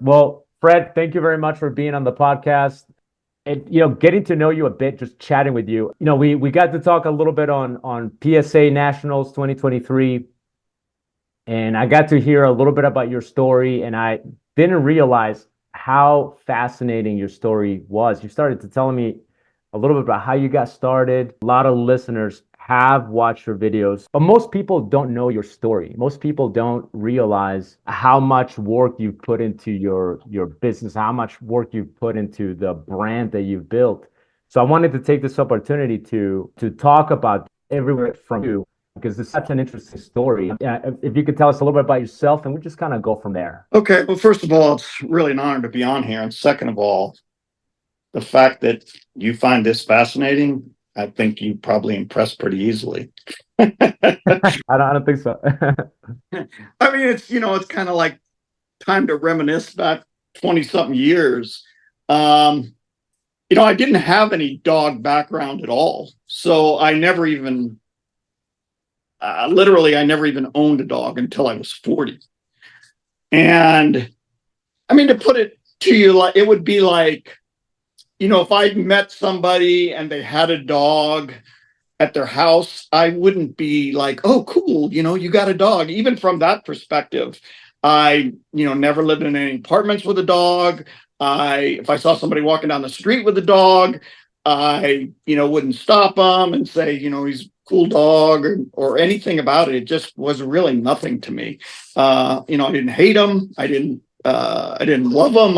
Well, Fred, thank you very much for being on the podcast. And getting to know you a bit, just chatting with you. We got to talk a little bit on PSA Nationals 2023, and I got to hear a little bit about your story, and I didn't realize how fascinating your story was. You started to tell me a little bit about how you got started. A lot of listeners have watched your videos, but most people don't know your story. Most people don't realize how much work you put into your business, how much work you put into the brand that you've built. So I wanted to take this opportunity to talk about everywhere from you because it's such an interesting story. Yeah, if you could tell us a little bit about yourself, and we just kind of go from there. Okay, well, first of all, it's really an honor to be on here. And second of all, the fact that you find this fascinating, I think you probably impressed pretty easily. I don't think so. I mean, it's kind of like time to reminisce back 20 something years. Um, I didn't have any dog background at all. So I never even, literally, I never even owned a dog until I was 40. And I mean, to put it to you, like it would be like, if I met somebody and they had a dog at their house, I wouldn't be like, oh, cool, you got a dog. Even from that perspective, I, never lived in any apartments with a dog. If I saw somebody walking down the street with a dog, I, wouldn't stop them and say, he's a cool dog or anything about it. It just was really nothing to me. I didn't hate them. I didn't love them.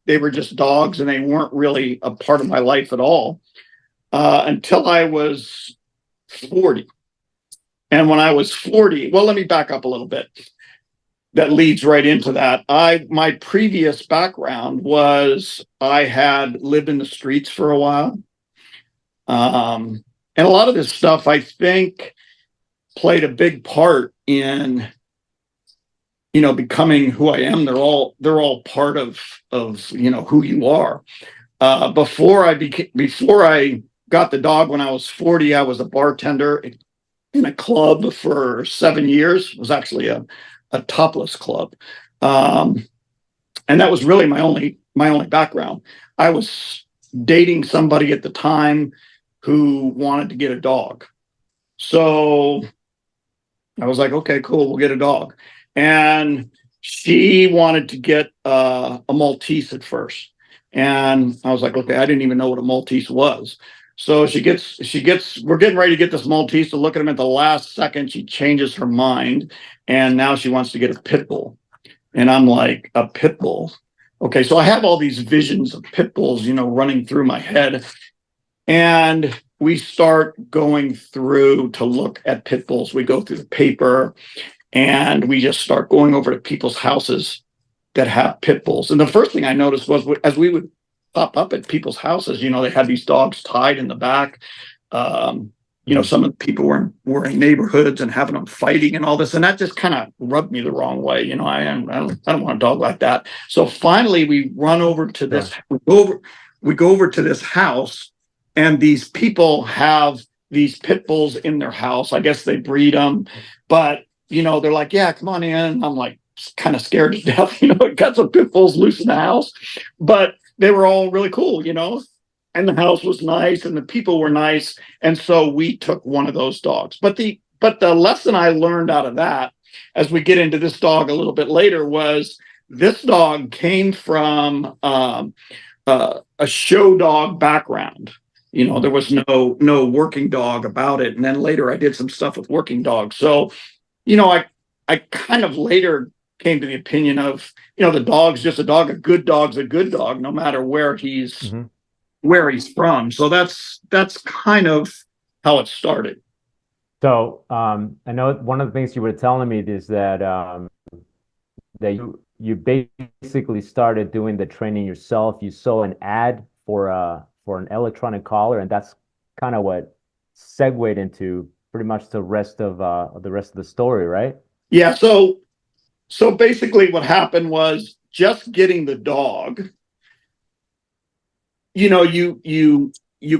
They were just dogs and they weren't really a part of my life at all until I was 40. And when I was 40, well, let me back up a little bit. That leads right into that. My previous background was I had lived in the streets for a while. And a lot of this stuff, I think, played a big part in becoming who I am. They're all part of who you are. Before I got the dog when I was 40, I was a bartender in a club for 7 years. It was actually a topless club. Um, and that was really my only background. I was dating somebody at the time who wanted to get a dog. So I was like, okay, cool, we'll get a dog. And she wanted to get a Maltese at first. And I was like, okay, I didn't even know what a Maltese was. So we're getting ready to get this Maltese to look at him at the last second. She changes her mind. And now she wants to get a pit bull. And I'm like, a pit bull? Okay, so I have all these visions of pit bulls, running through my head. And we start going through to look at pit bulls. We go through the paper and we just start going over to people's houses that have pit bulls. And the first thing I noticed was as we would pop up at people's houses, they had these dogs tied in the back. Some of the people were in neighborhoods and having them fighting and all this, and that just kind of rubbed me the wrong way. I don't want a dog like that. So finally, we run over to this. Sure. We go over to this house, and these people have these pit bulls in their house. I guess they breed them, but they're like, yeah, come on in. I'm like kind of scared to death. Got some pit bulls loose in the house, but they were all really cool, and the house was nice and the people were nice. And so we took one of those dogs. But the lesson I learned out of that, as we get into this dog a little bit later, was this dog came from a show dog background. There was no working dog about it. And then later I did some stuff with working dogs. So I kind of later came to the opinion of, the dog's just a dog. A good dog's a good dog, no matter Mm-hmm. where he's from. So that's kind of how it started. So I know one of the things you were telling me is that you basically started doing the training yourself. You saw an ad for an electronic collar, and that's kind of what segued into pretty much the rest of the story, right? Yeah. So basically, what happened was just getting the dog. You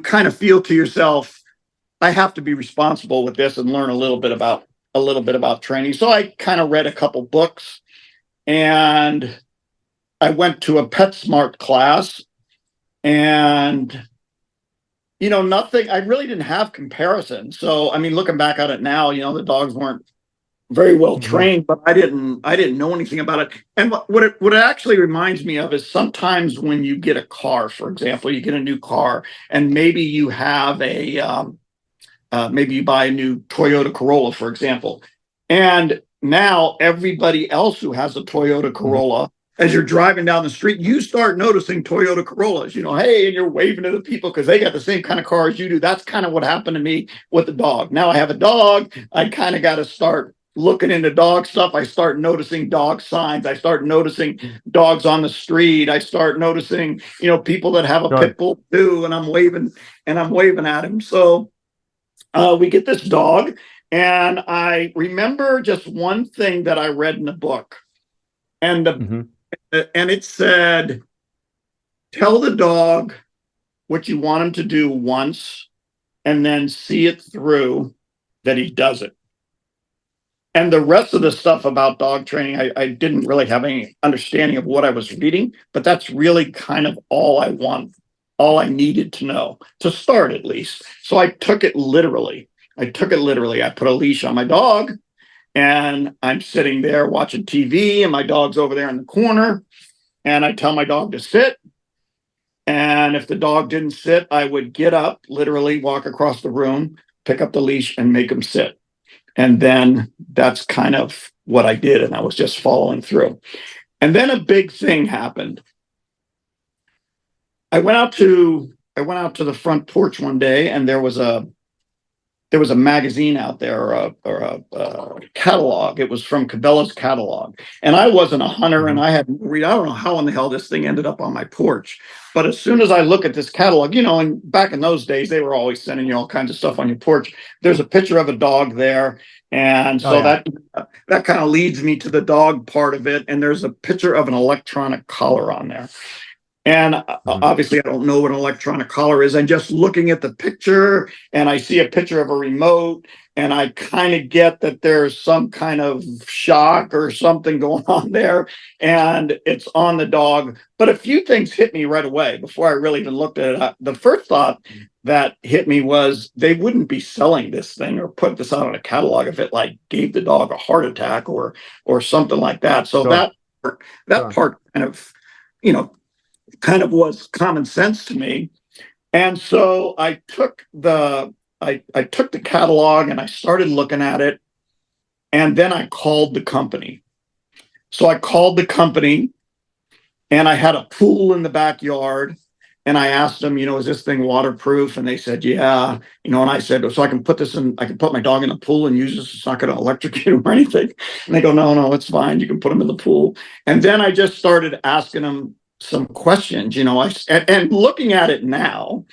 kind of feel to yourself, I have to be responsible with this and learn a little bit about training. So I kind of read a couple books and I went to a PetSmart class, and nothing. I really didn't have comparison. So I mean, looking back at it now, the dogs weren't very well Hmm. trained, but I didn't know anything about it. And what it actually reminds me of is sometimes when you get a car, for example, you get a new car, and maybe you have maybe you buy a new Toyota Corolla, for example, and now everybody else who has a Toyota Hmm. Corolla, as you're driving down the street, you start noticing Toyota Corollas, hey, and you're waving to the people because they got the same kind of car as you do. That's kind of what happened to me with the dog. Now I have a dog. I kind of got to start looking into dog stuff. I start noticing dog signs. I start noticing dogs on the street. I start noticing, people that have a pit Sure. bull too, and I'm waving at him. So we get this dog, and I remember just one thing that I read in the book, and Hmm. it said, "Tell the dog what you want him to do once, and then see it through that he does it." And the rest of the stuff about dog training, I didn't really have any understanding of what I was reading, but that's really kind of all I needed to know to start, at least. So I took it literally. I put a leash on my dog, and I'm sitting there watching TV, and my dog's over there in the corner, and I tell my dog to sit. And if the dog didn't sit, I would get up, literally walk across the room, pick up the leash, and make him sit. And then that's kind of what I did. And I was just following through. And then a big thing happened. I went out to the front porch one day, and there was a magazine out there, or a catalog. It was from Cabela's catalog. And I wasn't a hunter, and Hmm. I hadn't read. I don't know how in the hell this thing ended up on my porch. But as soon as I look at this catalog, and back in those days, they were always sending you all kinds of stuff on your porch. There's a picture of a dog there. And Oh so yeah. that kind of leads me to the dog part of it. And there's a picture of an electronic collar on there. And Hmm. obviously, I don't know what an electronic collar is. I'm just looking at the picture, and I see a picture of a remote, and I kind of get that there's some kind of shock or something going on there, and it's on the dog. But a few things hit me right away before I really even looked at it. The first thought that hit me was they wouldn't be selling this thing or put this out on a catalog if it like gave the dog a heart attack or something like that. So Sure. that Sure. part you know kind of was common sense to me. And so I took the catalog, and I started looking at it, and then I called the company. So I called the company, and I had a pool in the backyard, and I asked them, is this thing waterproof? And they said, yeah. And I said, so I can put my dog in the pool and use this. It's not going to electrocute him or anything. And they go, no, no, it's fine. You can put him in the pool. And then I just started asking them some questions, and looking at it now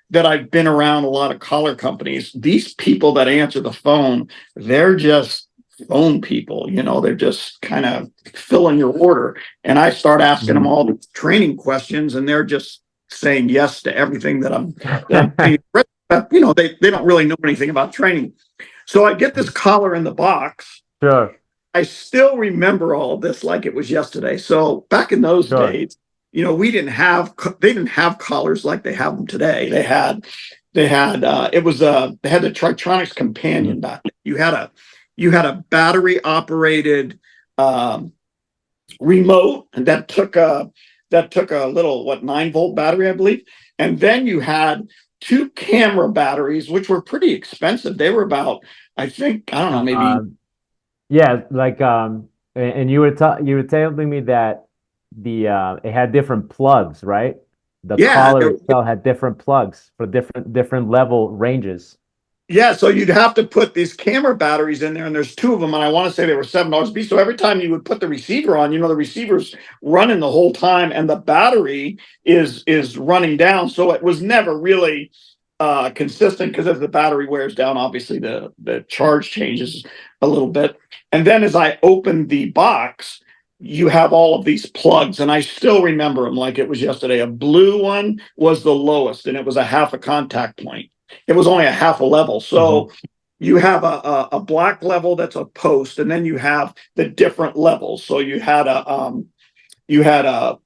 that I've been around a lot of collar companies, these people that answer the phone, they're just phone people, they're just kind of filling your order. And I start asking them Mhm. all the training questions, and they're just saying yes to everything that I'm saying. They don't really know anything about training. So I get this collar in the box. Sure. I still remember all of this like it was yesterday. So back in those Sure. days, they didn't have collars like they have them today. They had the Tritronics companion Mhm. back then. You had a battery operated um, remote that took a little 9-volt battery, I believe, and then you had two camera batteries, which were pretty expensive. They were about, I think, I don't know, maybe. Um, yeah, like and you were telling me that the it had different plugs, right? The Yeah, collar itself had different plugs for different level ranges. yeah, so you'd have to put these camera batteries in there, and there's two of them, and I want to say they were $7 a piece. So every time you would put the receiver on, the receiver's running the whole time, and the battery is running down. So it was never really consistent, because as the battery wears down, obviously the charge changes a little bit. And then as I opened the box, you have all of these plugs, and I still remember them like it was yesterday. A blue one was the lowest, and it was a half a contact point. It was only a half a level. Hmm. So you have a black level that's a post, and then you have the different levels. So you had you had a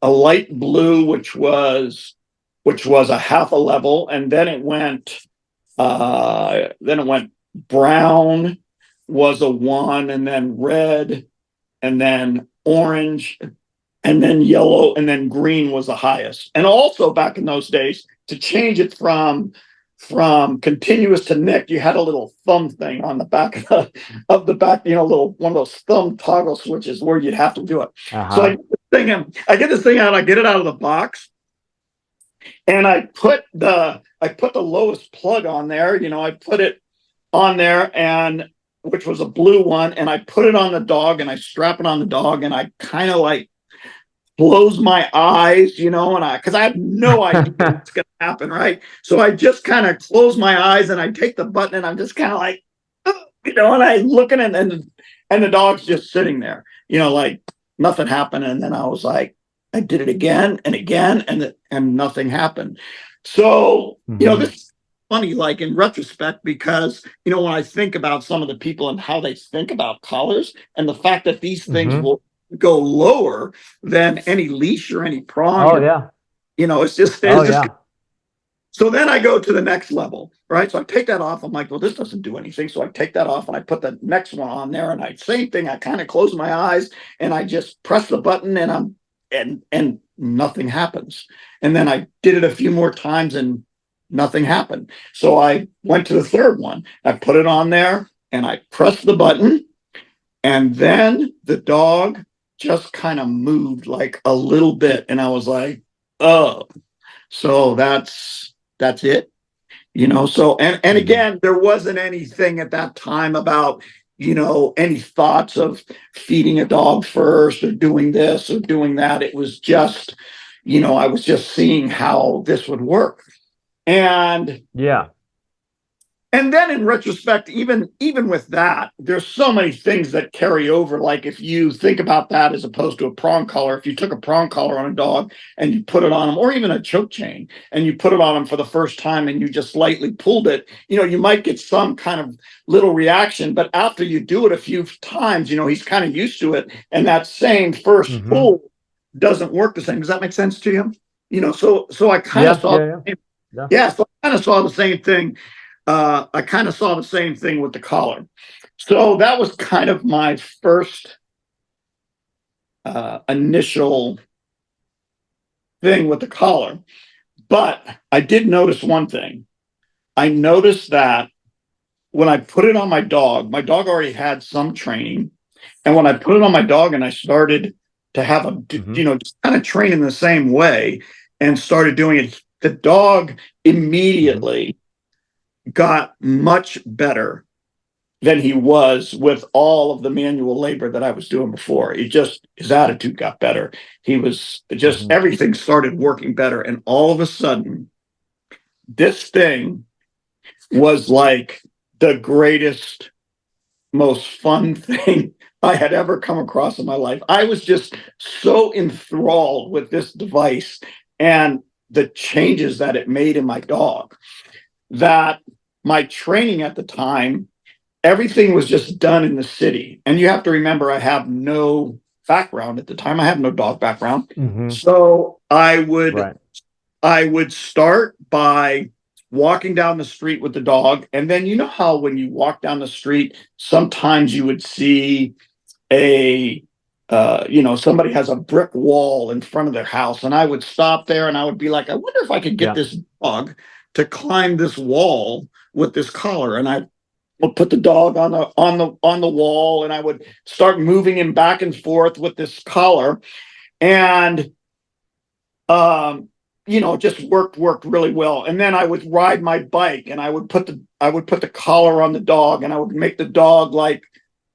light blue, which was a half a level, and then it went brown was a 1, and then red, and then orange, and then yellow, and then green was the highest. And also back in those days, to change it from continuous to Nick, you had a little thumb thing on the back of the back, little one of those thumb toggle switches where you'd have to do it. So I get this thing out, I get it out of the box, and I put the lowest plug on there. I put it on there, and which was a blue one, and I put it on the dog, and I strap it on the dog, and I kind of like close my eyes, and because I have no idea what's going to happen, right? So I just kind of close my eyes, and I take the button, and I'm just kind of like, and I looking at it, and the dog's just sitting there, like nothing happened. And then I was like, I did it again and again, and nothing happened. So, this is funny, like in retrospect, because, when I think about some of the people and how they think about collars, and the fact that these things will go lower than any leash or any prong. Oh, yeah. It's just. So then I go to the next level, right? So I take that off. I'm like, well, this doesn't do anything. So I take that off, and I put the next one on there, and same thing. I kind of close my eyes, and I just press the button, and nothing happens. And then I did it a few more times, and nothing happened. So I went to the third one. I put it on there, and I pressed the button, and then the dog just kind of moved like a little bit, and I was like, oh, so that's it. So and again, there wasn't anything at that time about any thoughts of feeding a dog first or doing this or doing that. It was just, I was just seeing how this would work. And then in retrospect, even with that, there's so many things that carry over. Like if you think about that as opposed to a prong collar, if you took a prong collar on a dog and you put it on them, or even a choke chain, and you put it on them for the first time and you just lightly pulled it, you might get some kind of little reaction. But after you do it a few times, he's kind of used to it. And that same first pull doesn't work the same. Does that make sense to you? So I kind of saw, so I kind of saw the same thing. I kind of saw the same thing with the collar. So that was kind of my first initial thing with the collar. But I did notice one thing. I noticed that when I put it on my dog already had some training. And when I put it on my dog and I started to have just kind of train in the same way and started doing it, the dog immediately got much better than he was with all of the manual labor that I was doing before. His attitude got better. He was just, everything started working better. And all of a sudden, this thing was like the greatest, most fun thing I had ever come across in my life. I was just so enthralled with this device and the changes that it made in my dog, that my training at the time, everything was just done in the city. And you have to remember, I have no background at the time. I have no dog background. So I would start by walking down the street with the dog. And then how when you walk down the street, sometimes you would see somebody has a brick wall in front of their house. And I would stop there and I would be like, I wonder if I could get this dog to climb this wall with this collar. And I would put the dog on the wall, and I would start moving him back and forth with this collar. And just worked really well. And then I would ride my bike, and I would put the collar on the dog, and I would make the dog like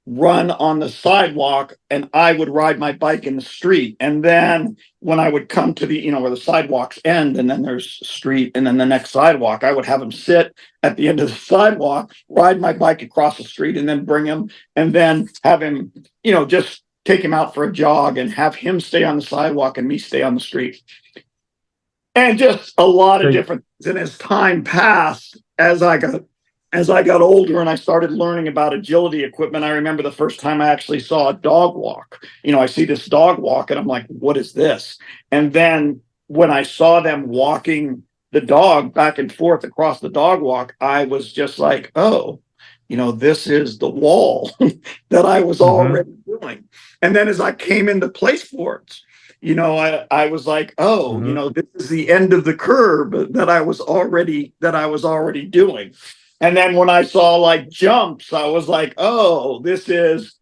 run on the sidewalk, and I would ride my bike in the street. And then when I would come to the, where the sidewalks end, and then there's street and then the next sidewalk, I would have him sit at the end of the sidewalk, ride my bike across the street, and then bring him, and then have him, just take him out for a jog and have him stay on the sidewalk and me stay on the street. And just a lot of different things. And as time passed, as I got as I got older and I started learning about agility equipment, I remember the first time I actually saw a dog walk. I see this dog walk and I'm like, what is this? And then when I saw them walking the dog back and forth across the dog walk, I was just like, oh, this is the wall that I was Mm-hmm. already doing. And then as I came into play sports, I was like, oh, Mm-hmm. this is the end of the curve that I was already doing. And then when I saw like jumps, I was like, oh, this is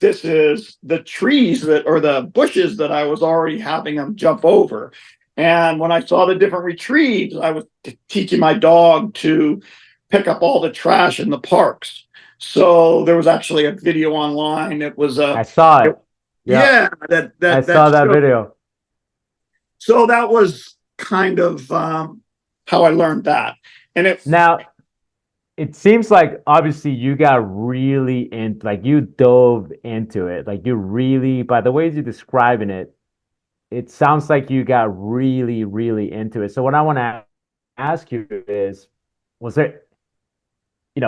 the trees that or the bushes that I was already having them jump over. And when I saw the different retrieves, I was teaching my dog to pick up all the trash in the parks. So there was actually a video online. It was I saw it, it. Yeah, yeah, that I that that saw that showed. video. So that was kind of how I learned that. And Now, it seems like obviously you got really in, like you dove into it. Like you really, by the ways you're describing it, it sounds like you got really, really into it. So what I want to ask you is, was there,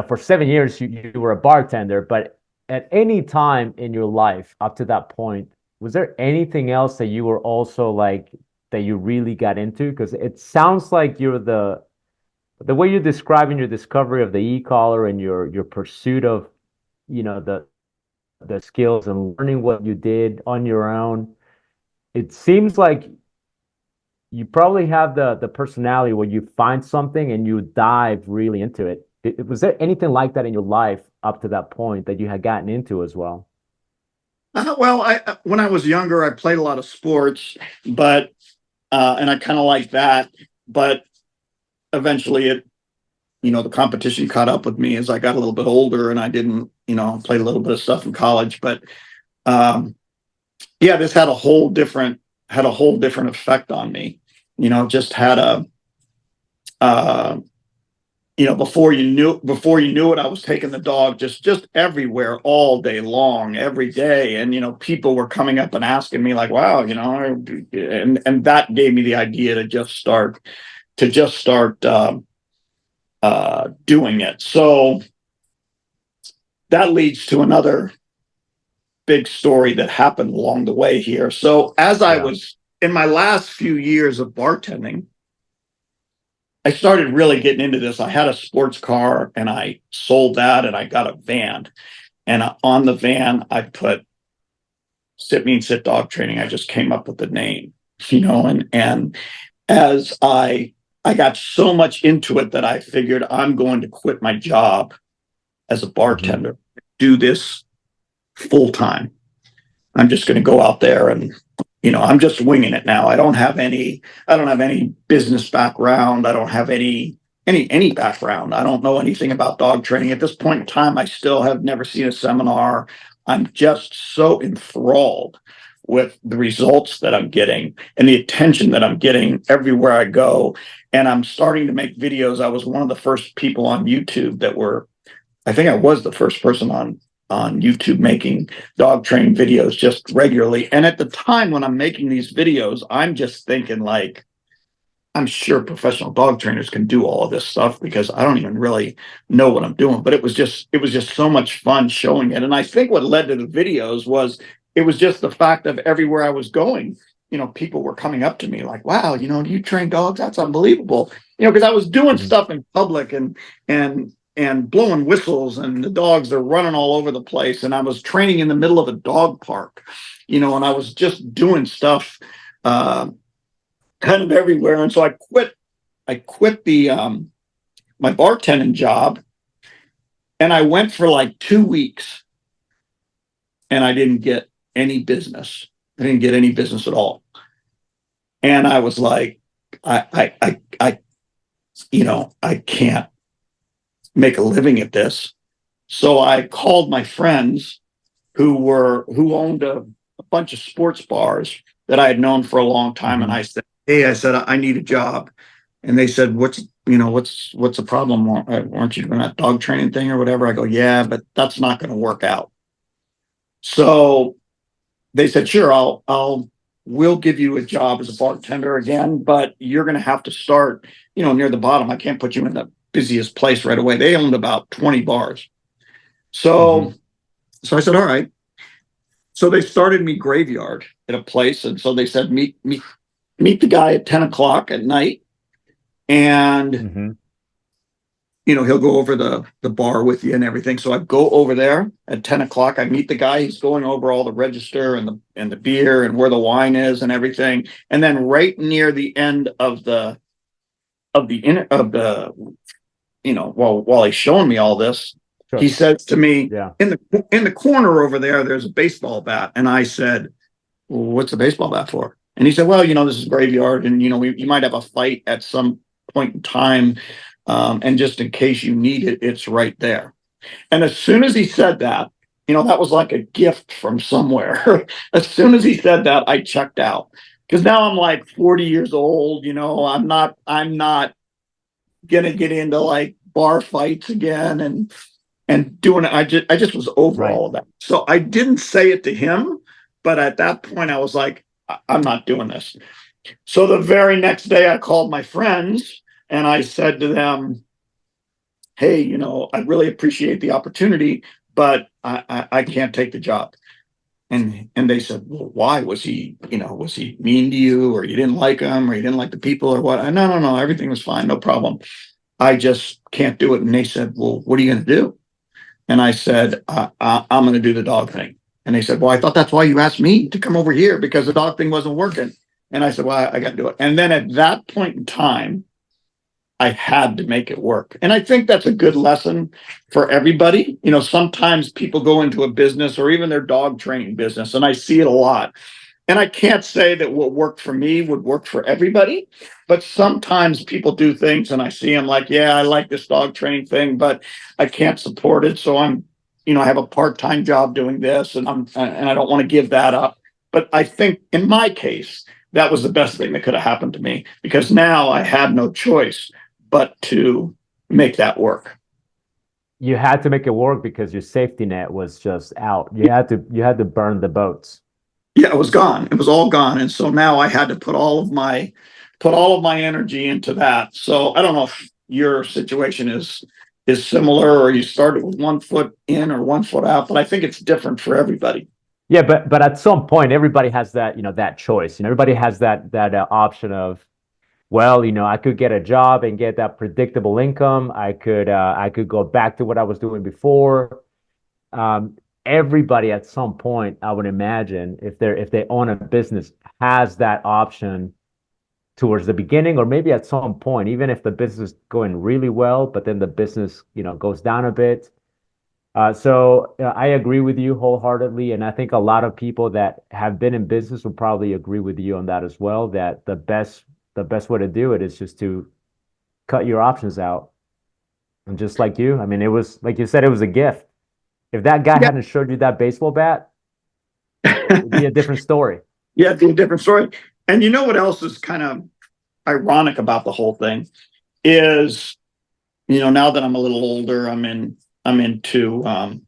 for 7 years you were a bartender, but at any time in your life up to that point, was there anything else that you were also like that you really got into? Because it sounds like you're the way you're describing your discovery of the e-collar and your pursuit of, the skills and learning what you did on your own. It seems like you probably have the personality where you find something and you dive really into it. Was there anything like that in your life up to that point that you had gotten into as well? well, I when I was younger, I played a lot of sports, but and I kind of like that. But eventually, the competition caught up with me as I got a little bit older, and I didn't, played a little bit of stuff in college. But um, yeah, this had a whole different effect on me. Just had a uh, before you knew it, I was taking the dog just everywhere all day long, every day. And people were coming up and asking me like, wow, and that gave me the idea to just start doing it. So that leads to another big story that happened along the way here. So as I Yeah. was in my last few years of bartending, I started really getting into this. I had a sports car and I sold that and I got a van. And on the van, I put Sit Mean Sit Dog Training. I just came up with the name, and as I got so much into it that I figured I'm going to quit my job as a Hmm. bartender, do this full time. I'm just going to go out there and I'm just winging it now. I don't have any business background. I don't have any background. I don't know anything about dog training. At this point in time, I still have never seen a seminar. I'm just so enthralled with the results that I'm getting and the attention that I'm getting everywhere I go. And I'm starting to make videos. I was one of the first people on YouTube I think I was the first person on YouTube making dog training videos just regularly. And at the time when I'm making these videos, I'm just thinking like, I'm sure professional dog trainers can do all of this stuff because I don't even really know what I'm doing. But it was just so much fun showing it. And I think what led to the videos was it was just the fact of everywhere I was going, people were coming up to me like, wow, do you train dogs? That's unbelievable. Because I was doing Hmm. stuff in public and blowing whistles and the dogs are running all over the place. And I was training in the middle of a dog park, and I was just doing stuff uh, kind of everywhere. And so I quit the my bartending job and I went for like 2 weeks and I didn't get any business. I didn't get any business at all. And I was like, I can't make a living at this. So I called my friends who owned a bunch of sports bars that I had known for a long time. And Hmm. I said, hey, I said, I need a job. And they said, what's the problem? Aren't you doing that dog training thing or whatever? I go, yeah, but that's not going to work out. So they said, sure, we'll give you a job as a bartender again, but you're going to have to start, near the bottom. I can't put you busiest place right away. They owned about 20 bars. So, Hmm. so I said, all right. So they started me graveyard at a place. And so they said, meet the guy at 10 o'clock at night. And, Hmm. he'll go over the bar with you and everything. So I go over there at 10 o'clock. I meet the guy. He's going over all the register and the beer and where the wine is and everything. And then right near the end of the while he's showing me all this, he Sure. says to me, Yeah. in the corner over there, there's a baseball bat. And I said, well, what's the baseball bat for? And he said, well, this is graveyard, and you might have a fight at some point in time, and just in case you need it, it's right there. And as soon as he said that, that was like a gift from somewhere. As soon as he said that, I checked out, because now I'm like 40 years old. I'm not gonna get into like bar fights again and doing it. I just was over Right. all of that. So I didn't say it to him, but at that point I was like, I'm not doing this. So the very next day I called my friends and I said to them, hey, I really appreciate the opportunity, but I can't take the job. And they said, well, why? Was he mean to you, or you didn't like him, or you didn't like the people, or what? No, no, no, everything was fine, no problem. I just can't do it. And they said, well, what are you going to do? And I said, I'm going to do the dog thing. And they said, well, I thought that's why you asked me to come over here, because the dog thing wasn't working. And I said, well, I got to do it. And then at that point in time, I had to make it work. And I think that's a good lesson for everybody. Sometimes people go into a business or even their dog training business, and I see it a lot. And I can't say that what worked for me would work for everybody, but sometimes people do things and I see them like, yeah, I like this dog training thing, but I can't support it. So I have a part-time job doing this, and I don't want to give that up. But I think in my case, that was the best thing that could have happened to me, because now I had no choice but to make that work. You had to make it work because your safety net was just out. You had to burn the boats. Yeah, it was gone. It was all gone. And so now I had to put all of my energy into that. So I don't know if your situation is similar, or you started with 1 foot in or 1 foot out, but I think it's different for everybody. Yeah, but at some point, everybody has that choice. Everybody has that option of, well, I could get a job and get that predictable income. I could go back to what I was doing before. Um, Everybody at some point, I would imagine, if they own a business, has that option towards the beginning, or maybe at some point, even if the business is going really well, but then the business, goes down a bit. So I agree with you wholeheartedly, and I think a lot of people that have been in business will probably agree with you on that as well. That the best way to do it is just to cut your options out. And just like you, I mean, it was like you said, it was a gift. If that guy Yeah. hadn't showed you that baseball bat, it'd be a different story. Yeah, it's a different story. And you know what else is kind of ironic about the whole thing is, now that I'm a little older, I'm into I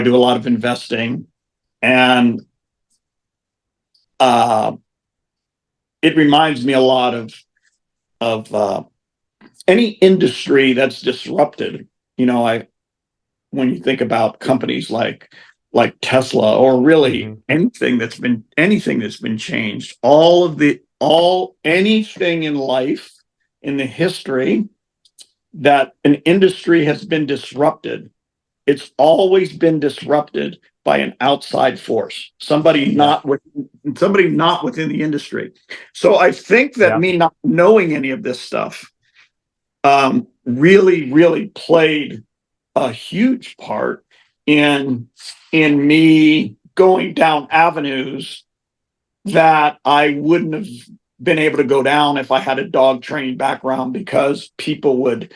do a lot of investing, and uh it reminds me a lot of any industry that's disrupted. I When you think about companies like Tesla, or really Hmm. anything that's been changed, anything in life, in the history, that an industry has been disrupted, it's always been disrupted by an outside force, Yeah, somebody not within the industry. So I think that yeah. me not knowing any of this stuff really, really played a huge part in me going down avenues that I wouldn't have been able to go down if I had a dog training background, because people would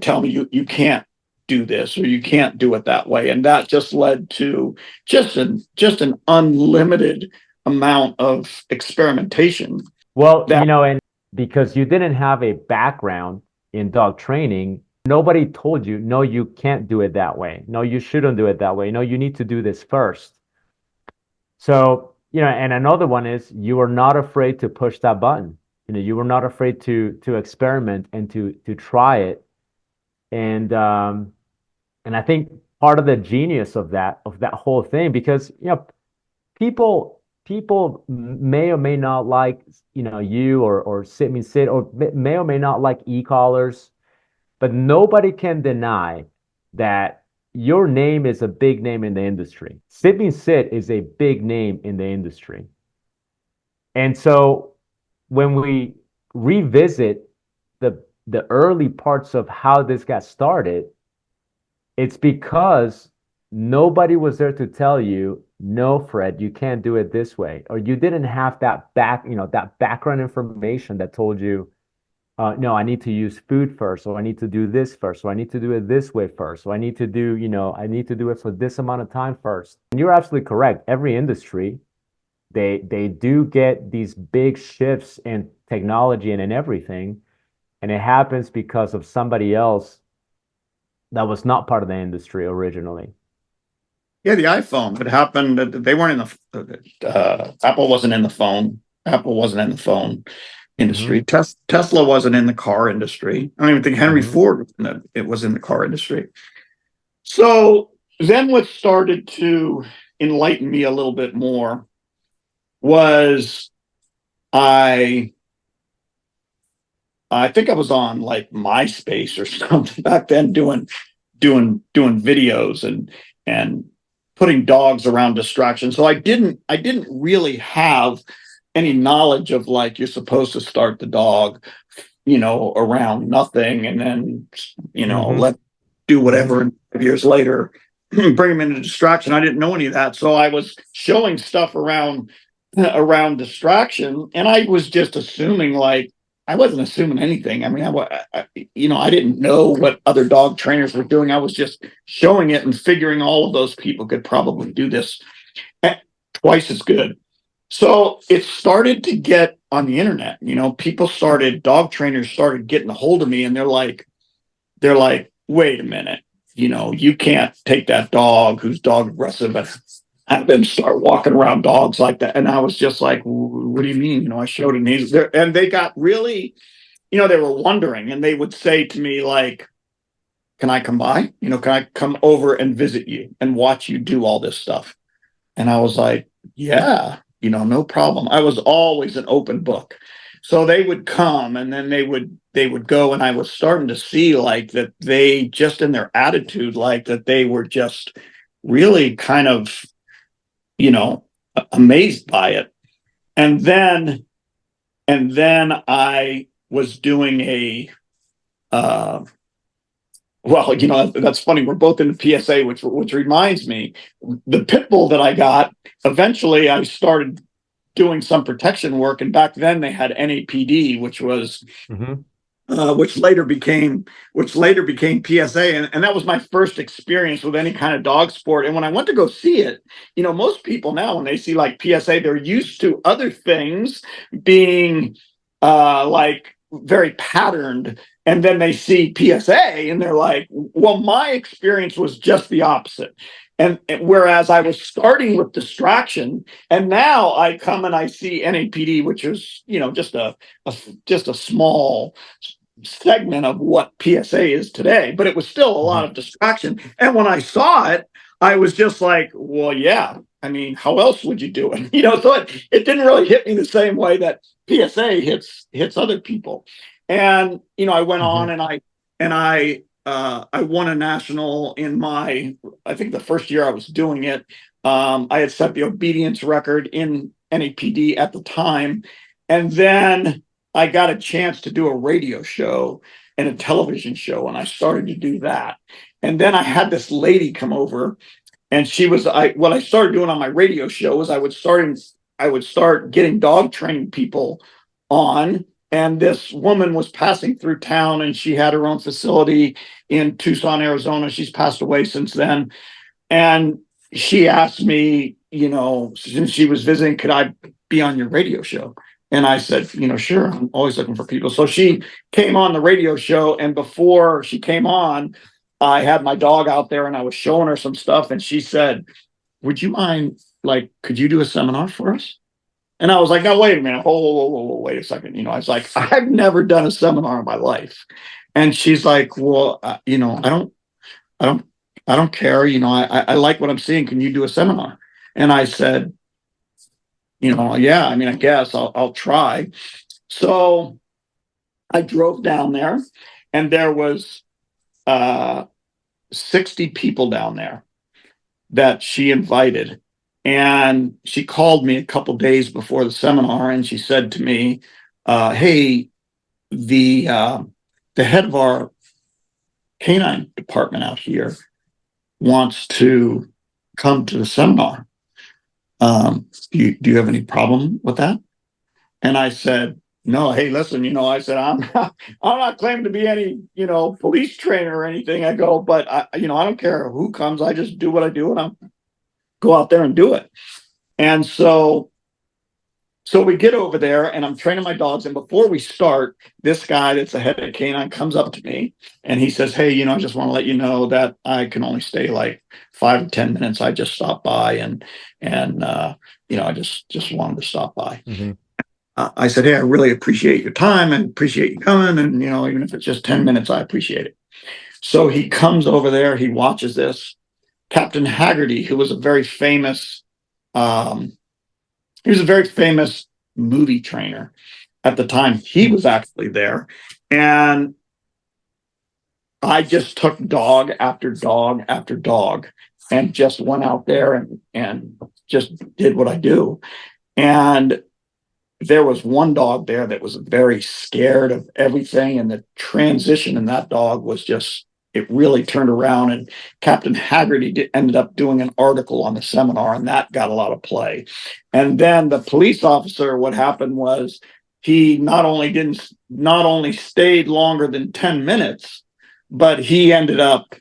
tell me, you can't do this, or you can't do it that way. And that just led to just an unlimited amount of experimentation. Well, That and because you didn't have a background in dog training, nobody told you, no, you can't do it that way. No, you shouldn't do it that way. No, you need to do this first. So, and another one is you are not afraid to push that button. You were not afraid to experiment and to try it. And I think part of the genius of that whole thing, because people may or may not like you or Sit or may or may not like e-collars, but nobody can deny that your name is a big name in the industry. Sit is a big name in the industry. And so when we revisit the early parts of how this got started, it's because nobody was there to tell you, no, Fred, you can't do it this way, or you didn't have that background information that told you, no, I need to use food first, or I need to do this first, or I need to do it this way first, or I need to do it for this amount of time first. And you're absolutely correct. Every industry, they do get these big shifts in technology and in everything, and it happens because of somebody else that was not part of the industry originally. Yeah, the iPhone. It happened. They weren't in Apple wasn't in the phone. Apple wasn't in the phone industry. Hmm. Tesla wasn't in the car industry. I don't even think Henry Hmm. Ford it was in the car industry. So then what started to enlighten me a little bit more was I I think I was on like MySpace or something back then doing videos and putting dogs around distraction. So I didn't really have any knowledge of like you're supposed to start the dog, around nothing and then Hmm. let do Hmm. whatever. And years later, bring them into distraction. I didn't know any of that, so I was showing stuff around distraction, and I was just assuming like I wasn't assuming anything. I mean, I didn't know what other dog trainers were doing. I was just showing it and figuring all of those people could probably do this twice as good. So it started to get on the internet. Dog trainers started getting a hold of me, and they're like, wait a minute, you can't take that dog who's dog aggressive and have them start walking around dogs like that. And I was just like, what do you mean? I showed them these there, and they got really, they were wondering, and they would say to me like, can I come by? Can I come over and visit you and watch you do all this stuff? And I was like, yeah, no problem. I was always an open book. So they would come and then they would go, and I was starting to see like that they just in their attitude, like that they were just really kind of, you know, amazed by it. And then I was doing uh that's funny. We're both in the PSA, which reminds me, the pit bull that I got. Eventually, I started doing some protection work, and back then they had NAPD, Hmm. which later became PSA, and that was my first experience with any kind of dog sport. And when I went to go see it, most people now when they see like PSA, they're used to other things being like very patterned, and then they see PSA and they're like, well, my experience was just the opposite. And whereas I was starting with distraction, and now I come and I see NAPD, which is just a small segment of what PSA is today, but it was still a lot Hmm. of distraction. And when I saw it, I was just like, well, yeah. I mean, how else would you do it? So it didn't really hit me the same way that PSA hits other people. And I went on Hmm. and I won a national in I think the first year I was doing it. I had set the obedience record in NAPD at the time, and then I got a chance to do a radio show and a television show, and I started to do that. And then I had this lady come over, and what I started doing on my radio show was I would start getting dog training people on. And this woman was passing through town, and she had her own facility in Tucson, Arizona. She's passed away since then. And she asked me, since she was visiting, could I be on your radio show? And I said, sure, I'm always looking for people. So she came on the radio show. And before she came on, I had my dog out there and I was showing her some stuff. And she said, would you mind, like, could you do a seminar for us? And I was like, no, wait a minute. Wait a second. I was like, I've never done a seminar in my life. And she's like, well, I don't, I don't care. I like what I'm seeing. Can you do a seminar? And I said, yeah, I mean, I guess I'll try. So I drove down there, and there was 60 people down there that she invited. And she called me a couple days before the seminar, and she said to me, hey, the head of our canine department out here wants to come to the seminar. Do you have any problem with that? And I said, no, hey, listen, I said, I'm not claiming to be any, police trainer or anything. I go, but I don't care who comes. I just do what I do, and I'll go out there and do it. And so we get over there, and I'm training my dogs. And before we start, this guy that's the head of canine comes up to me, and he says, hey, I just want to let you know that I can only stay like 5 to 10 minutes. I just stopped by and I just wanted to stop by. Mm-hmm. I said, hey, I really appreciate your time and appreciate you coming. And, even if it's just 10 minutes, I appreciate it. So he comes over there, he watches this. Captain Haggerty, who was a very famous, movie trainer at the time. He was actually there. And I just took dog after dog after dog and just went out there and just did what I do. And there was one dog there that was very scared of everything. And the transition in that dog was just, it really turned around. And Captain Haggerty ended up doing an article on the seminar, and that got a lot of play. And then the police officer, what happened was he not only stayed longer than 10 minutes, but he ended up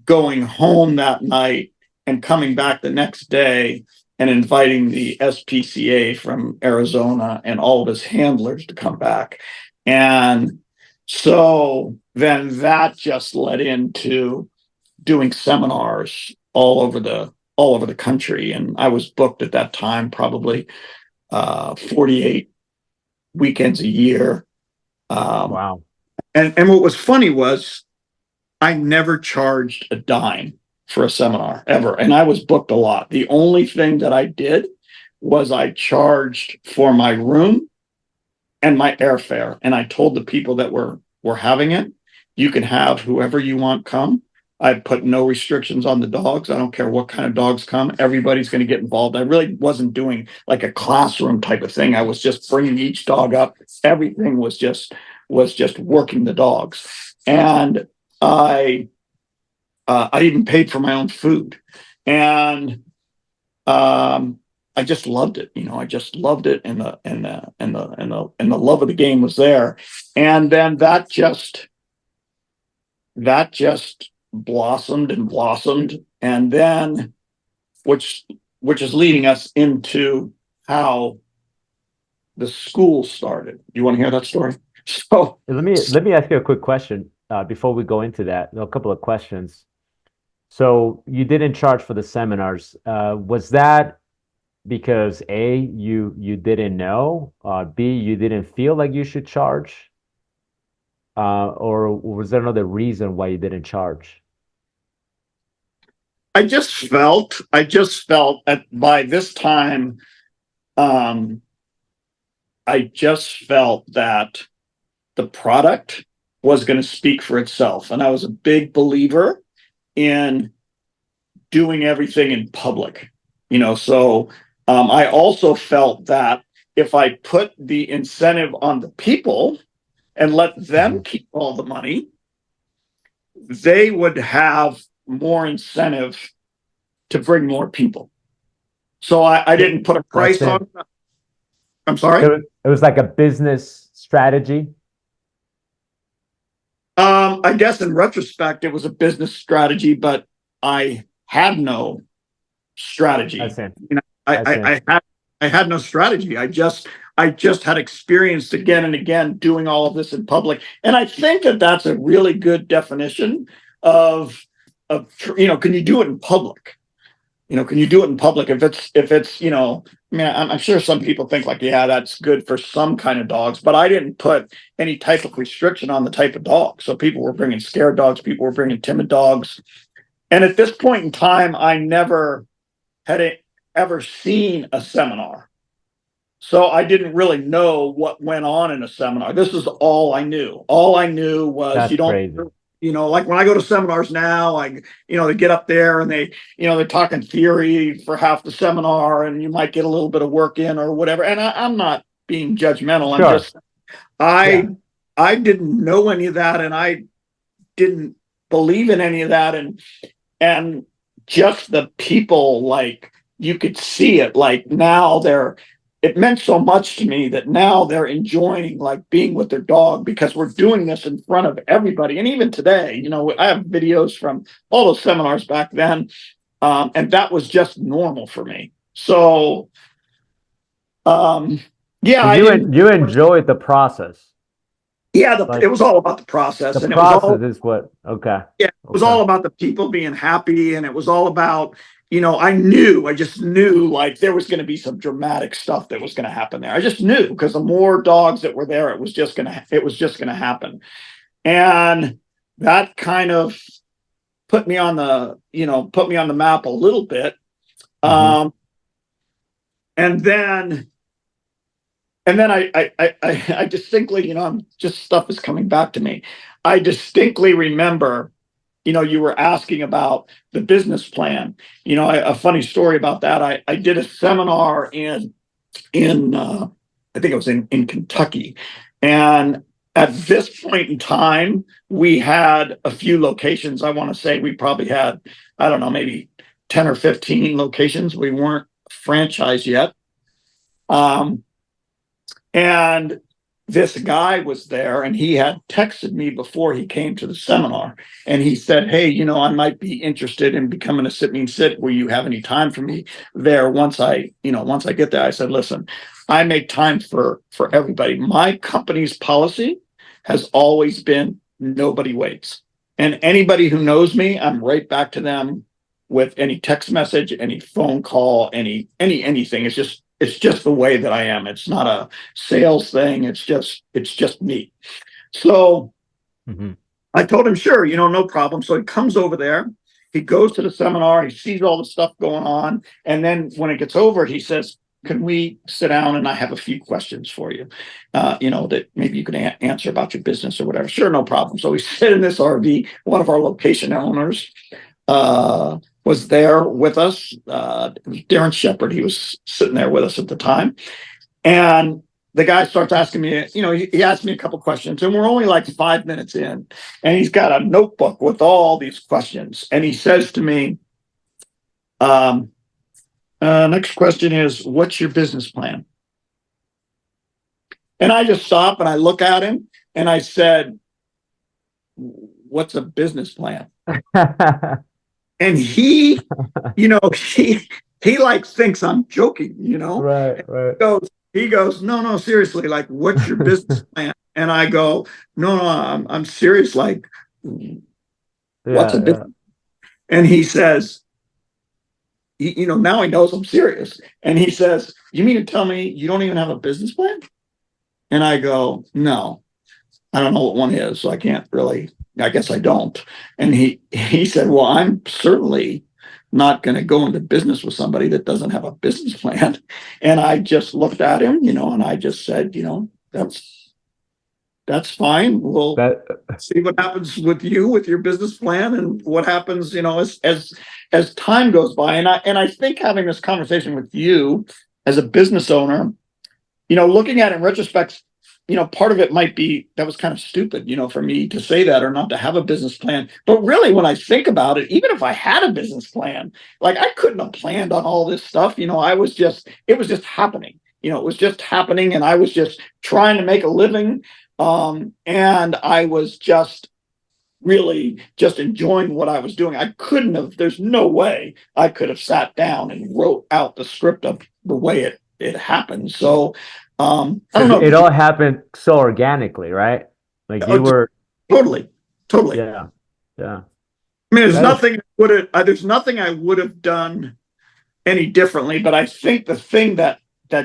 going home that night and coming back the next day and inviting the SPCA from Arizona and all of his handlers to come back. And so then that just led into doing seminars all over the country. And I was booked at that time, probably 48 weekends a year. Wow. And what was funny was I never charged a dime for a seminar ever. And I was booked a lot. The only thing that I did was I charged for my room and my airfare. And I told the people that were having it, you can have whoever you want come. I put no restrictions on the dogs. I don't care what kind of dogs come. Everybody's going to get involved. I really wasn't doing like a classroom type of thing. I was just bringing each dog up. Everything was just working the dogs. And I even paid for my own food, and I just loved it. I just loved it, and the love of the game was there. And then that just blossomed and blossomed, and then which is leading us into how the school started. You want to hear that story? So Let me ask you a quick question before we go into that. A couple of questions. So you didn't charge for the seminars. Was that because A, you didn't know, B, you didn't feel like you should charge, or was there another reason why you didn't charge? I just felt at by this time, I just felt that the product was going to speak for itself. And I was a big believer in doing everything in public, so I also felt that if I put the incentive on the people and let them keep all the money, they would have more incentive to bring more people. So I didn't put a price on it. I'm sorry? It was like a business strategy. I guess in retrospect, it was a business strategy, but I had no strategy. I see. I had no strategy. I just had experienced again and again doing all of this in public, and I think that that's a really good definition of can you do it in public? can you do it in public? If it's, I mean, I'm sure some people think like, yeah, that's good for some kind of dogs, but I didn't put any type of restriction on the type of dog. So people were bringing scared dogs, people were bringing timid dogs. And at this point in time, I never had ever seen a seminar. So I didn't really know what went on in a seminar. This is all I knew. All I knew was That's crazy. like when I go to seminars now, they get up there and they're talking theory for half the seminar and you might get a little bit of work in or whatever. And I'm not being judgmental. I'm Sure. just, Yeah. I didn't know any of that and I didn't believe in any of that. And just the people, like, you could see it, like now it meant so much to me that now they're enjoying like being with their dog because we're doing this in front of everybody. And even today, I have videos from all those seminars back then. And that was just normal for me. So, yeah, So I didn't, you enjoyed the process. yeah, it Like was all about the the process and it was process all, is what, okay. yeah, it was Okay. all about the people being happy and it was all about, I just knew like there was going to be some dramatic stuff that was going to happen there. I just knew because the more dogs that were there, it was just going to happen. And that kind of put me on the map a little bit. Hmm. Um, and then I distinctly, I'm just stuff is coming back to me. I distinctly remember, you were asking about the business plan. A funny story about that. I did a seminar in I think it was in Kentucky, and at this point in time, we had a few locations. I want to say we probably had, I don't know, maybe 10 or 15 locations. We weren't franchised yet. Um, and this guy was there and he had texted me before he came to the seminar. And he said, hey, I might be interested in becoming a sit mean sit. Will you have any time for me there once I get there? I said, listen, I make time for everybody. My company's policy has always been nobody waits. And anybody who knows me, I'm right back to them with any text message, any phone call, anything. It's just the way that I am. It's not a sales thing. It's just me. So Hmm. I told him, sure, no problem. So he comes over there. He goes to the seminar. He sees all the stuff going on. And then when it gets over, he says, can we sit down and I have a few questions for you, that maybe you can answer about your business or whatever. Sure, no problem. So we sit in this RV. One of our location owners was there with us. It was Darren Shepard. He was sitting there with us at the time. And the guy starts asking me, he asked me a couple questions, and we're only like 5 minutes in. And he's got a notebook with all these questions. And he says to me, um, next question is, what's your business plan? And I just stop and I look at him and I said, what's a business plan? And he, you know, he like thinks I'm joking. Right, right. He goes, no, seriously, like, what's your business plan? And I go, no, I'm serious. Like, what's Yeah, a yeah. business? And he says, now he knows I'm serious. And he says, you mean to tell me you don't even have a business plan? And I go, no, I don't know what one is. So I can't really, I guess I don't. And he said, well, I'm certainly not going to go into business with somebody that doesn't have a business plan. And I just looked at him, and I just said, that's fine. We'll That see what happens with you with your business plan and what happens, as time goes by. And I think having this conversation with you as a business owner, looking at it in retrospect, part of it might be that was kind of stupid, for me to say that or not to have a business plan. But really, when I think about it, even if I had a business plan, like I couldn't have planned on all this stuff. It was just happening. It was just happening, and I was just trying to make a living. And I was just really just enjoying what I was doing. I couldn't have, there's no way I could have sat down and wrote out the script of the way it happened. So I don't because know. it all happened so organically, right? Like Oh, you were, totally, totally. yeah, yeah. I mean, That is, there's nothing I would have done. any differently, but I think the thing that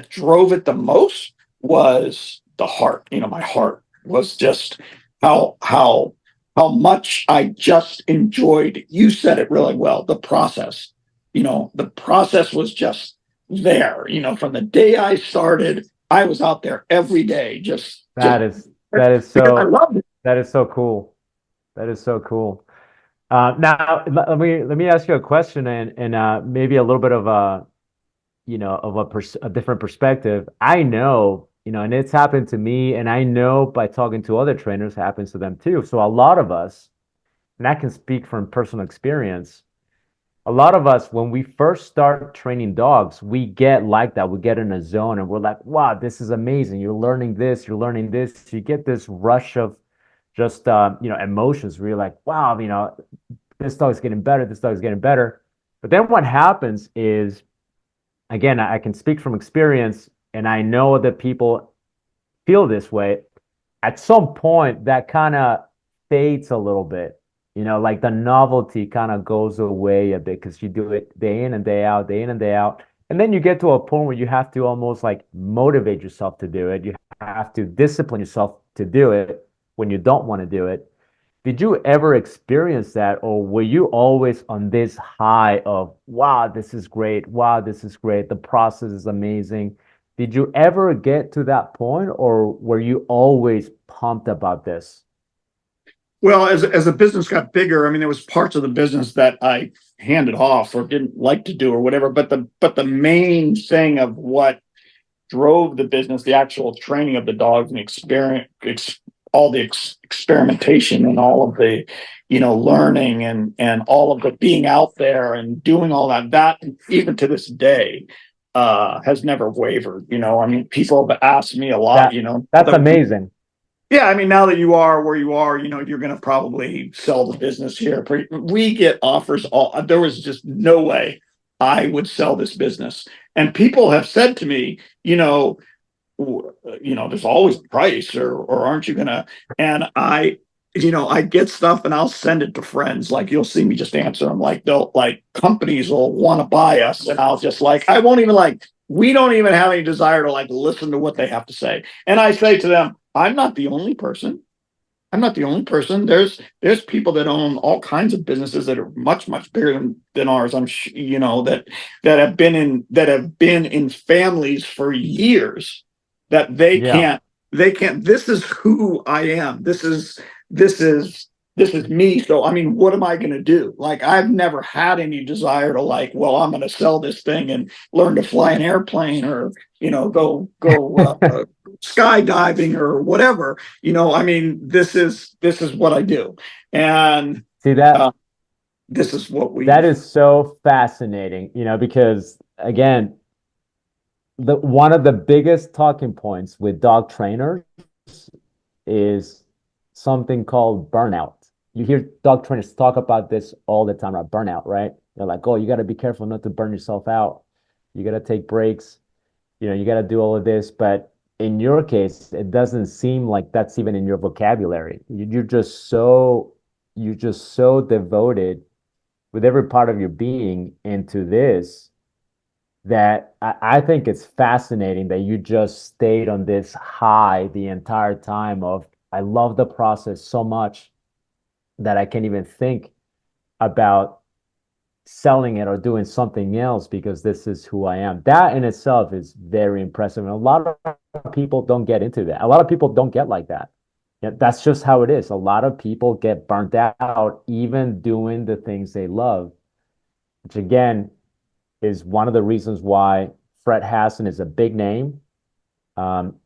drove it the most was the heart. My heart was just how much I just enjoyed. You said it really well. The process. The process was just there. From the day I started, I was out there every day, just That is because I loved it. that is so cool. That is so cool. Now let me ask you a question and maybe a little bit of a different perspective. I know, and it's happened to me, and I know by talking to other trainers, it happens to them too. So a lot of us, and I can speak from personal experience, a lot of us, when we first start training dogs, we get like that. We get in a zone and we're like, wow, this is amazing. You're learning this, you're learning this. You get this rush of just, emotions where you're like, wow, this dog's getting better, this dog's getting better. But then what happens is, again, I can speak from experience, and I know that people feel this way. At some point, that kind of fades a little bit. Like the novelty kind of goes away a bit because you do it day in and day out, day in and day out. And then you get to a point where you have to almost like motivate yourself to do it. You have to discipline yourself to do it when you don't want to do it. Did you ever experience that, or were you always on this high of, wow, this is great. Wow, this is great. The process is amazing. Did you ever get to that point, or were you always pumped about this? Well, as the business got bigger, I mean, there was parts of the business that I handed off or didn't like to do or whatever. But the main thing of what drove the business, the actual training of the dogs and all the experimentation and all of the, learning and all of the being out there and doing all that even to this day, has never wavered. I mean, people have asked me a lot, That that's amazing. yeah, I mean, now that you are where you are, you're going to probably sell the business here. We get offers there was just no way I would sell this business. And people have said to me, there's always a price or aren't you going to, and I get stuff and I'll send it to friends. Like you'll see me just answer them. Like companies will want to buy us. And I'll just I won't even we don't even have any desire to listen to what they have to say. And I say to them, I'm not the only person. I'm not the only person. There's people that own all kinds of businesses that are much much bigger than ours. That have been in families for years that they Yeah. can't they can't. This is who I am. This is me. So I mean, what am I going to do? I've never had any desire to well, I'm going to sell this thing and learn to fly an airplane or go skydiving or whatever. I mean, this is what I do, and See uh, that this is what that we've. is so fascinating, because again, the one of the biggest talking points with dog trainers is something called burnout. You hear dog trainers talk about this all the time about burnout, right? They're like, oh, you got to be careful not to burn yourself out. You got to take breaks. You got to do all of this. But in your case, it doesn't seem like that's even in your vocabulary. You're just so devoted with every part of your being into this that I think it's fascinating that you just stayed on this high the entire time of I love the process so much that I can't even think about selling it or doing something else because this is who I am. That in itself is very impressive. And a lot of people don't get into that. A lot of people don't get like that. Yeah, that's just how it is. A lot of people get burnt out even doing the things they love, which again is one of the reasons why Fred Hassen is a big name.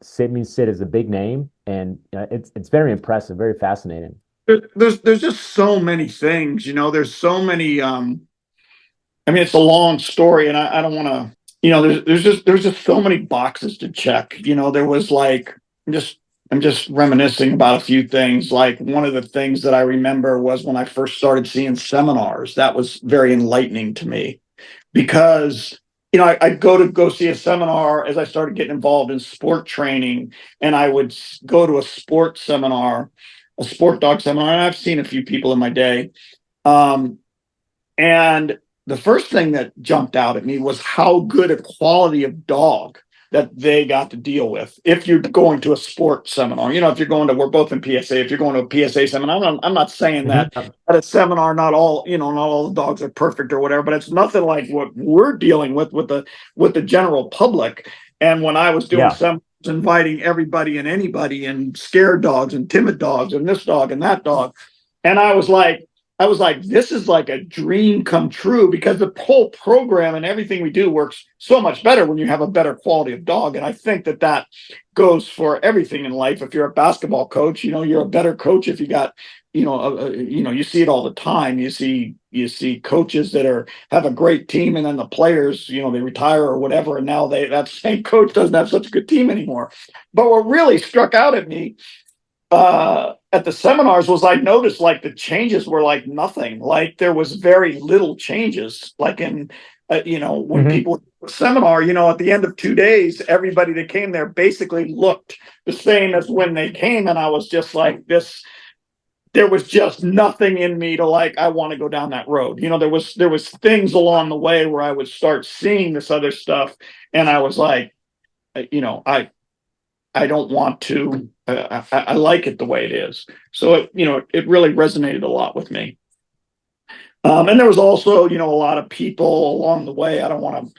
Sid means Sid is a big name, and it's very impressive, very fascinating. There's just so many things. There's so many. I mean, it's a long story, and I don't want to. There's just so many boxes to check. There was I'm just reminiscing about a few things. Like one of the things that I remember was when I first started seeing seminars. That was very enlightening to me because I'd go see a seminar as I started getting involved in sport training, and I would go to a sport seminar, a sport dog seminar, and I've seen a few people in my day. And the first thing that jumped out at me was how good a quality of dog that they got to deal with. If you're going to a sport seminar, if you're going to, we're both in PSA, if you're going to a PSA seminar, I'm not saying that Mhm. at a seminar, not all the dogs are perfect or whatever, but it's nothing like what we're dealing with the general public. And when I was doing Yeah. seminars, inviting everybody and anybody and scared dogs and timid dogs and this dog and that dog. And I was like, this is like a dream come true, because the whole program and everything we do works so much better when you have a better quality of dog. And I think that goes for everything in life. If you're a basketball coach, you're a better coach if you got, you see it all the time. You see coaches that have a great team, and then the players, they retire or whatever, and now that same coach doesn't have such a good team anymore. But what really struck out at me at the seminars was I noticed like the changes were like nothing. Like there was very little changes. Like in, when Hmm. people seminar, at the end of 2 days, everybody that came there basically looked the same as when they came, and I was just like this. There was just nothing in me to like, I want to go down that road. There was things along the way where I would start seeing this other stuff, and I was like, I don't want to. I like it the way it is. So it really resonated a lot with me. And there was also a lot of people along the way. I don't want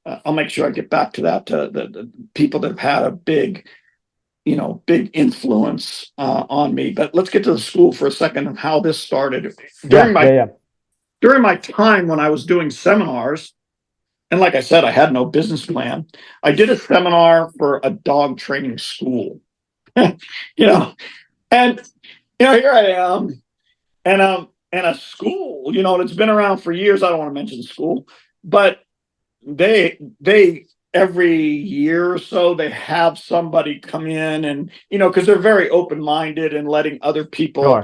to. I'll make sure I get back to that. The people that have had a big influence on me. But let's get to the school for a second and how this started. During Yeah. my Yeah. Yeah. during my time when I was doing seminars, and like I said, I had no business plan. I did a seminar for a dog training school. you know, and here I am, and a school, that's been around for years. I don't want to mention the school, but they every year or so they have somebody come in, and because they're very open minded and letting other people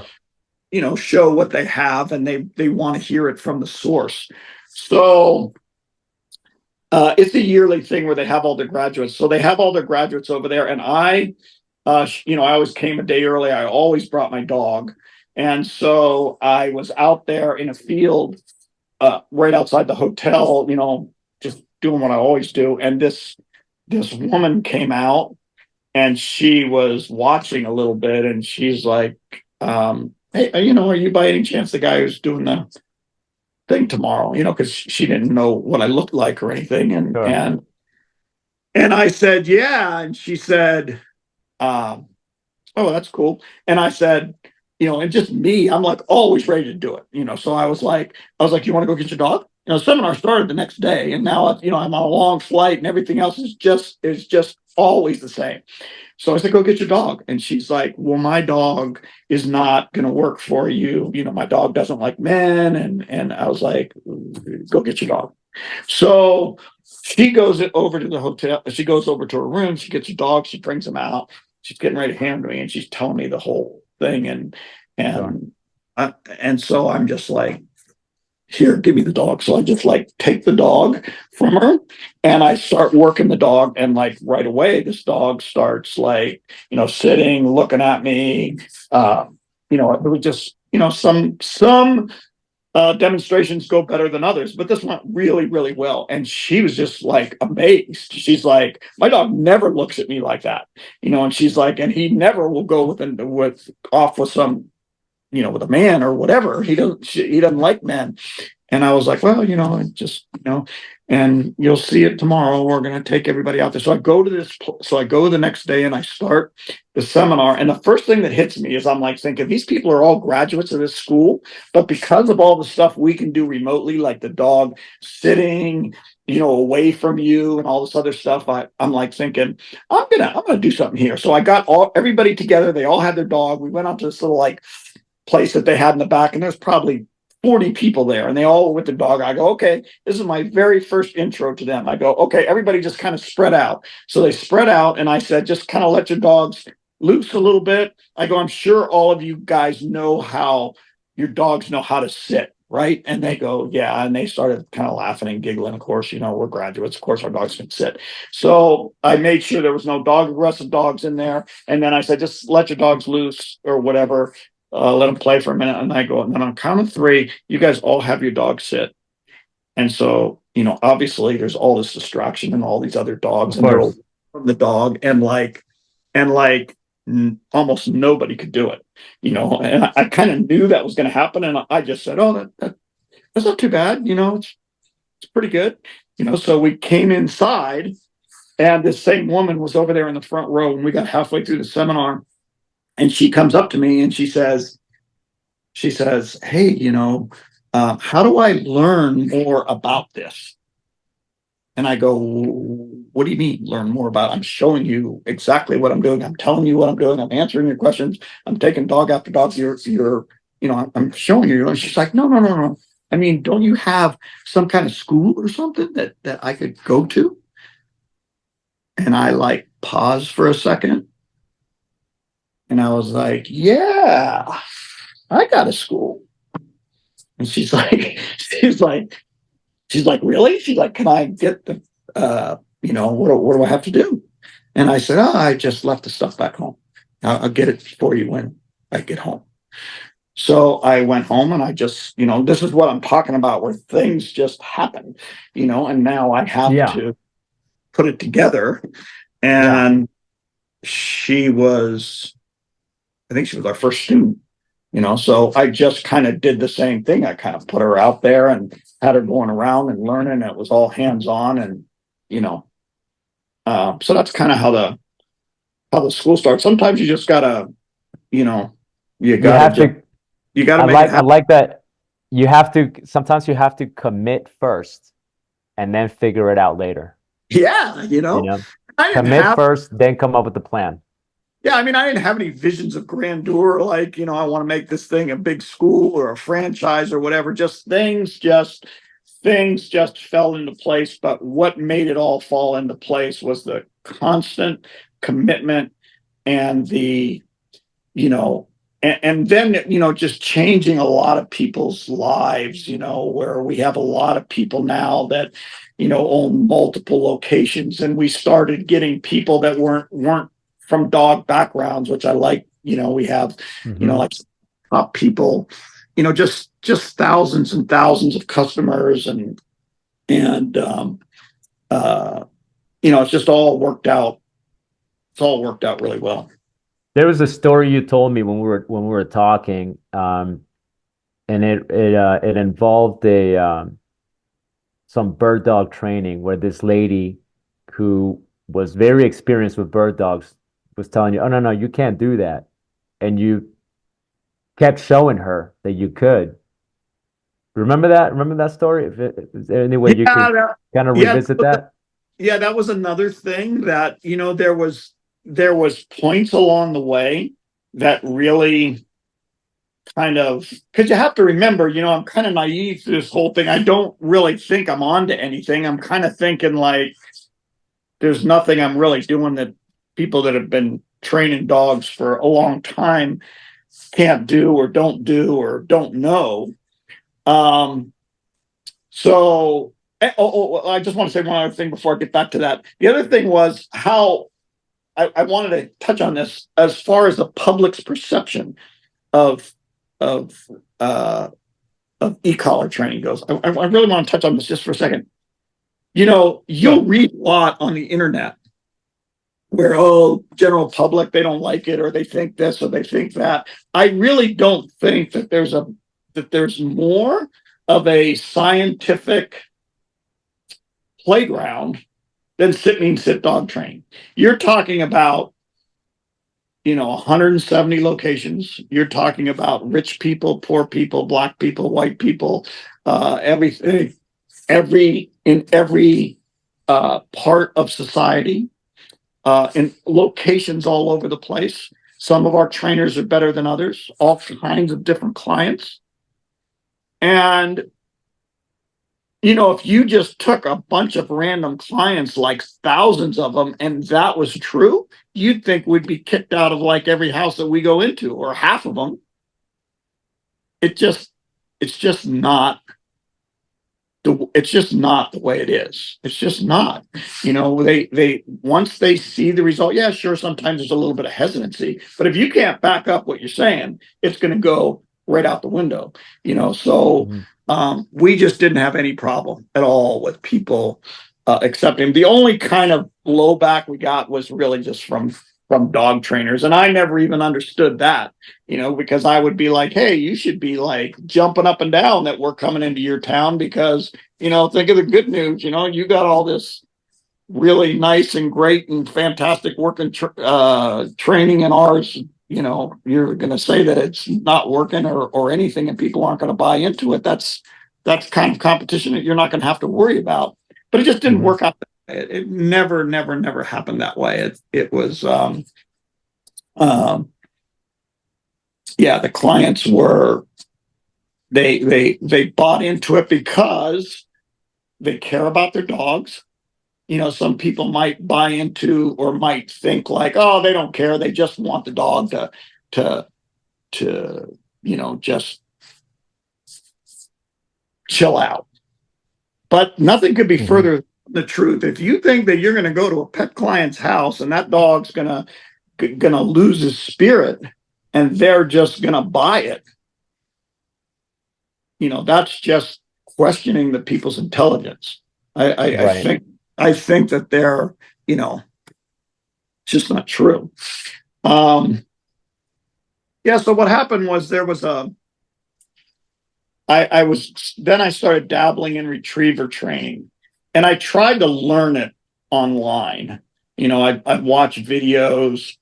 Sure. show what they have, and they want to hear it from the source. So it's a yearly thing where they have all their graduates. So they have all their graduates over there, and I always came a day early. I always brought my dog. And so I was out there in a field right outside the hotel, just doing what I always do. And this woman came out, and she was watching a little bit, and she's like, hey, are you by any chance the guy who's doing the thing tomorrow? Because she didn't know what I looked like or anything. And Sure. and and I said, yeah. And she said, um, oh, that's cool. And I said, and just me, I'm like always ready to do it. So I was like, you want to go get your dog? Seminar started the next day, and now I'm on a long flight, and everything else is just always the same. So I said, go get your dog. And she's like, well, my dog is not going to work for you. My dog doesn't like men. And I was like, go get your dog. So she goes over to the hotel. She goes over to her room. She gets her dog. She brings him out. She's getting ready to hand to me, and she's telling me the whole thing. And Sure. and and so I'm just like, here, give me the dog. So I just like take the dog from her, and I start working the dog. And like right away, this dog starts like, sitting, looking at me. It was just, some demonstrations go better than others, but this went really, really well. And she was just like amazed. She's like, my dog never looks at me like that, and she's like, and he never will go with some, with a man or whatever. He doesn't like men. And I was like, well, and you'll see it tomorrow. We're going to take everybody out there. So I go the next day, and I start the seminar. And the first thing that hits me is I'm like thinking, these people are all graduates of this school, but because of all the stuff we can do remotely, like the dog sitting, away from you and all this other stuff, I'm like thinking, I'm gonna do something here. So I got everybody together. They all had their dog. We went out to this little like place that they had in the back, and there's probably 40 people there, and they all were with the dog. I go, okay, this is my very first intro to them. I go, okay, everybody just kind of spread out. So they spread out, and I said, just kind of let your dogs loose a little bit. I go, I'm sure all of you guys know how your dogs know how to sit, right? And they go, yeah. And they started kind of laughing and giggling. Of course, we're graduates. Of course, our dogs can sit. So I made sure there was no aggressive dogs in there. And then I said, just let your dogs loose or whatever. Let them play for a minute. And I go, and then on count of three, you guys all have your dog sit. And so, obviously there's all this distraction and all these other dogs Of and they're all course. from the dog and almost nobody could do it, and I kind of knew that was going to happen. And I just said, oh, that's not too bad. It's pretty good. So we came inside and this same woman was over there in the front row and we got halfway through the seminar and she comes up to me and she says, hey, how do I learn more about this? And I go, what do you mean learn more about it? I'm showing you exactly what I'm doing. I'm telling you what I'm doing. I'm answering your questions. I'm taking dog after dog. I'm showing you. And she's like, no, no, no, no. I mean, don't you have some kind of school or something that I could go to? And I like paused for a second. And I was like, yeah, I got a school. And she's like, really? She's like, can I get what do I have to do? And I said, oh, I just left the stuff back home. I'll get it for you when I get home. So I went home and I just, this is what I'm talking about where things just happen, and now I have Yeah. to put it together. Yeah. And I think she was our first student, so I just kind of did the same thing. I kind of put her out there and had her going around and learning. It was all hands on and, so that's kind of how the school starts. Sometimes you just gotta, you know, you You gotta have just to, you gotta I make it like, I happen. like that. Sometimes you have to commit first and then figure it out later. Yeah, You know, I didn't commit have first, then come up with the plan. yeah, I mean, I didn't have any visions of grandeur, like, I want to make this thing a big school or a franchise or whatever. Things just fell into place. But what made it all fall into place was the constant commitment and you know, and then, just changing a lot of people's lives, where we have a lot of people now that, own multiple locations. And we started getting people that weren't from dog backgrounds, which I like. We have, Hmm. like top people, just thousands and thousands of customers and it's just all worked out. It's all worked out really well. There was a story you told me when we were talking, and it involved a some bird dog training where this lady who was very experienced with bird dogs was telling you, "Oh no, no, you can't do that," and you kept showing her that you could. Remember that? Remember that story? Is there any way Yeah, you could kind of yeah, revisit that? yeah, that was another thing that there was points along the way that really kind of, because you have to remember, I'm kind of naive to this whole thing. I don't really think I'm on to anything. I'm kind of thinking like there's nothing I'm really doing that people that have been training dogs for a long time can't do or don't know. Um, so I just want to say one other thing before I get back to that. The other thing was how I wanted to touch on this as far as the public's perception of of uh, of e-collar training goes. I really want to touch on this just for a second. Sure. You'll read a lot on the internet where general public, they don't like it or they think this or they think that. I really don't think that there's more of a scientific playground than sit dog training. You're talking about 170 locations. You're talking about rich people, poor people, black people, white people, everything, every part of society, in locations all over the place. Some of our trainers are better than others, all kinds of different clients. And if you just took a bunch of random clients, like thousands of them, and that was true, you'd think we'd be kicked out of like every house that we go into, or half of them. It just, it's just not it's just not the way it is. It's just not. They once they see the result, yeah, sure. Sometimes there's a little bit of hesitancy, but if you can't back up what you're saying, it's going to go right out the window. So Mhm. We just didn't have any problem at all with people accepting him. The only kind of blowback we got was really just from dog trainers, and I never even understood that, because I would be like, hey, you should be like jumping up and down that we're coming into your town because, think of the good news, you got all this really nice and great and fantastic working training, in ours, you're going to say that it's not working or anything, and people aren't going to buy into it. That's kind of competition that you're not going to have to worry about. But it just didn't work out. It never happened that way. It was, yeah, the clients were, they bought into it because they care about their dogs. Some people might buy into or might think like, oh, they don't care. They just want the dog to just chill out. But nothing could be further from the truth. If you think that you're going to go to a pet client's house and that dog's gonna lose his spirit and they're just gonna buy it, that's just questioning the people's intelligence. I think that they're, just not true. Yeah. So what happened was there was I started dabbling in retriever training, and I tried to learn it online. I'd watch videos,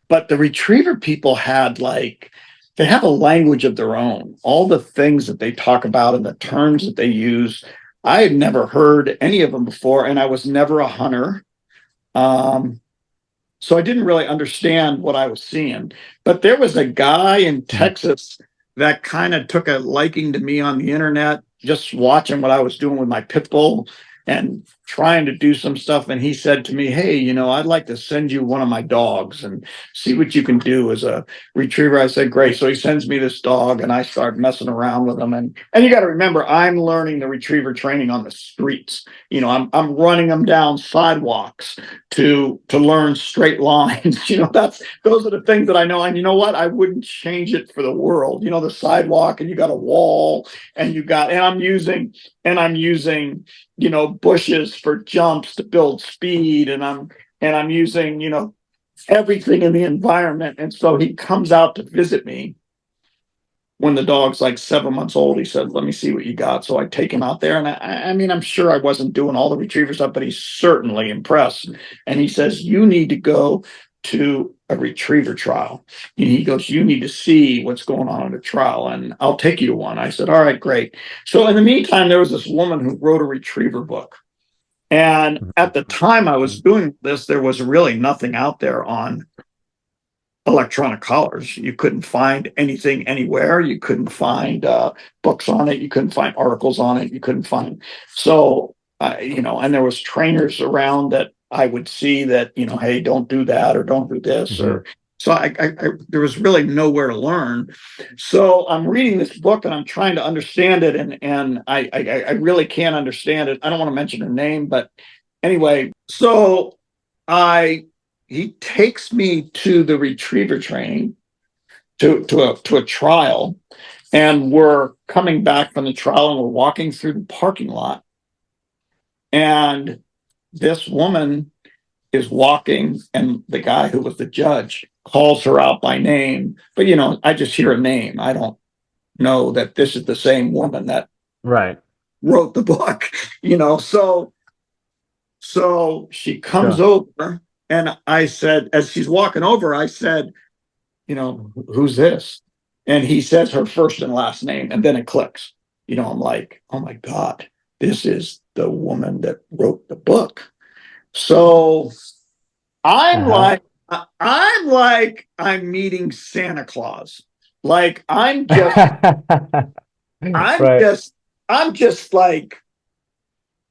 but the retriever people they have a language of their own. All the things that they talk about and the terms that they use, I had never heard any of them before, and I was never a hunter. So I didn't really understand what I was seeing. But there was a guy in Texas that kind of took a liking to me on the internet, just watching what I was doing with my pit bull and trying to do some stuff. And he said to me, hey, I'd like to send you one of my dogs and see what you can do as a retriever. I said, great. So he sends me this dog, and I start messing around with him. And you got to remember, I'm learning the retriever training on the streets. I'm running them down sidewalks to learn straight lines. Those are the things that I know. And you know what? I wouldn't change it for the world. The sidewalk, and you got a wall, and I'm using bushes for jumps to build speed, and I'm using everything in the environment. And so he comes out to visit me when the dog's like 7 months old. He said, let me see what you got. So I take him out there, and I mean, I'm sure I wasn't doing all the retriever stuff, but he's certainly impressed. And he says, you need to go to a retriever trial. And he goes, you need to see what's going on at a trial, and I'll take you to one. I said, all right, great. So in the meantime, there was this woman who wrote a retriever book. And at the time I was doing this, there was really nothing out there on electronic collars. You couldn't find anything anywhere. You couldn't find books on it. You couldn't find articles on it. You couldn't find. So, and there was trainers around that I would see that, hey, don't do that, or don't do this, or so I there was really nowhere to learn. So I'm reading this book and I'm trying to understand it, and I really can't understand it. I don't want to mention her name, but anyway, so he takes me to the retriever training, to a trial, and we're coming back from the trial, and we're walking through the parking lot, and this woman is walking, and the guy who was the judge calls her out by name. But, I just hear a name. I don't know that this is the same woman that wrote the book, So she comes over, and I said, as she's walking over, I said, who's this? And he says her first and last name, and then it clicks. I'm like, oh my God, this is the woman that wrote the book. So I'm I'm meeting Santa Claus. Like I'm just like,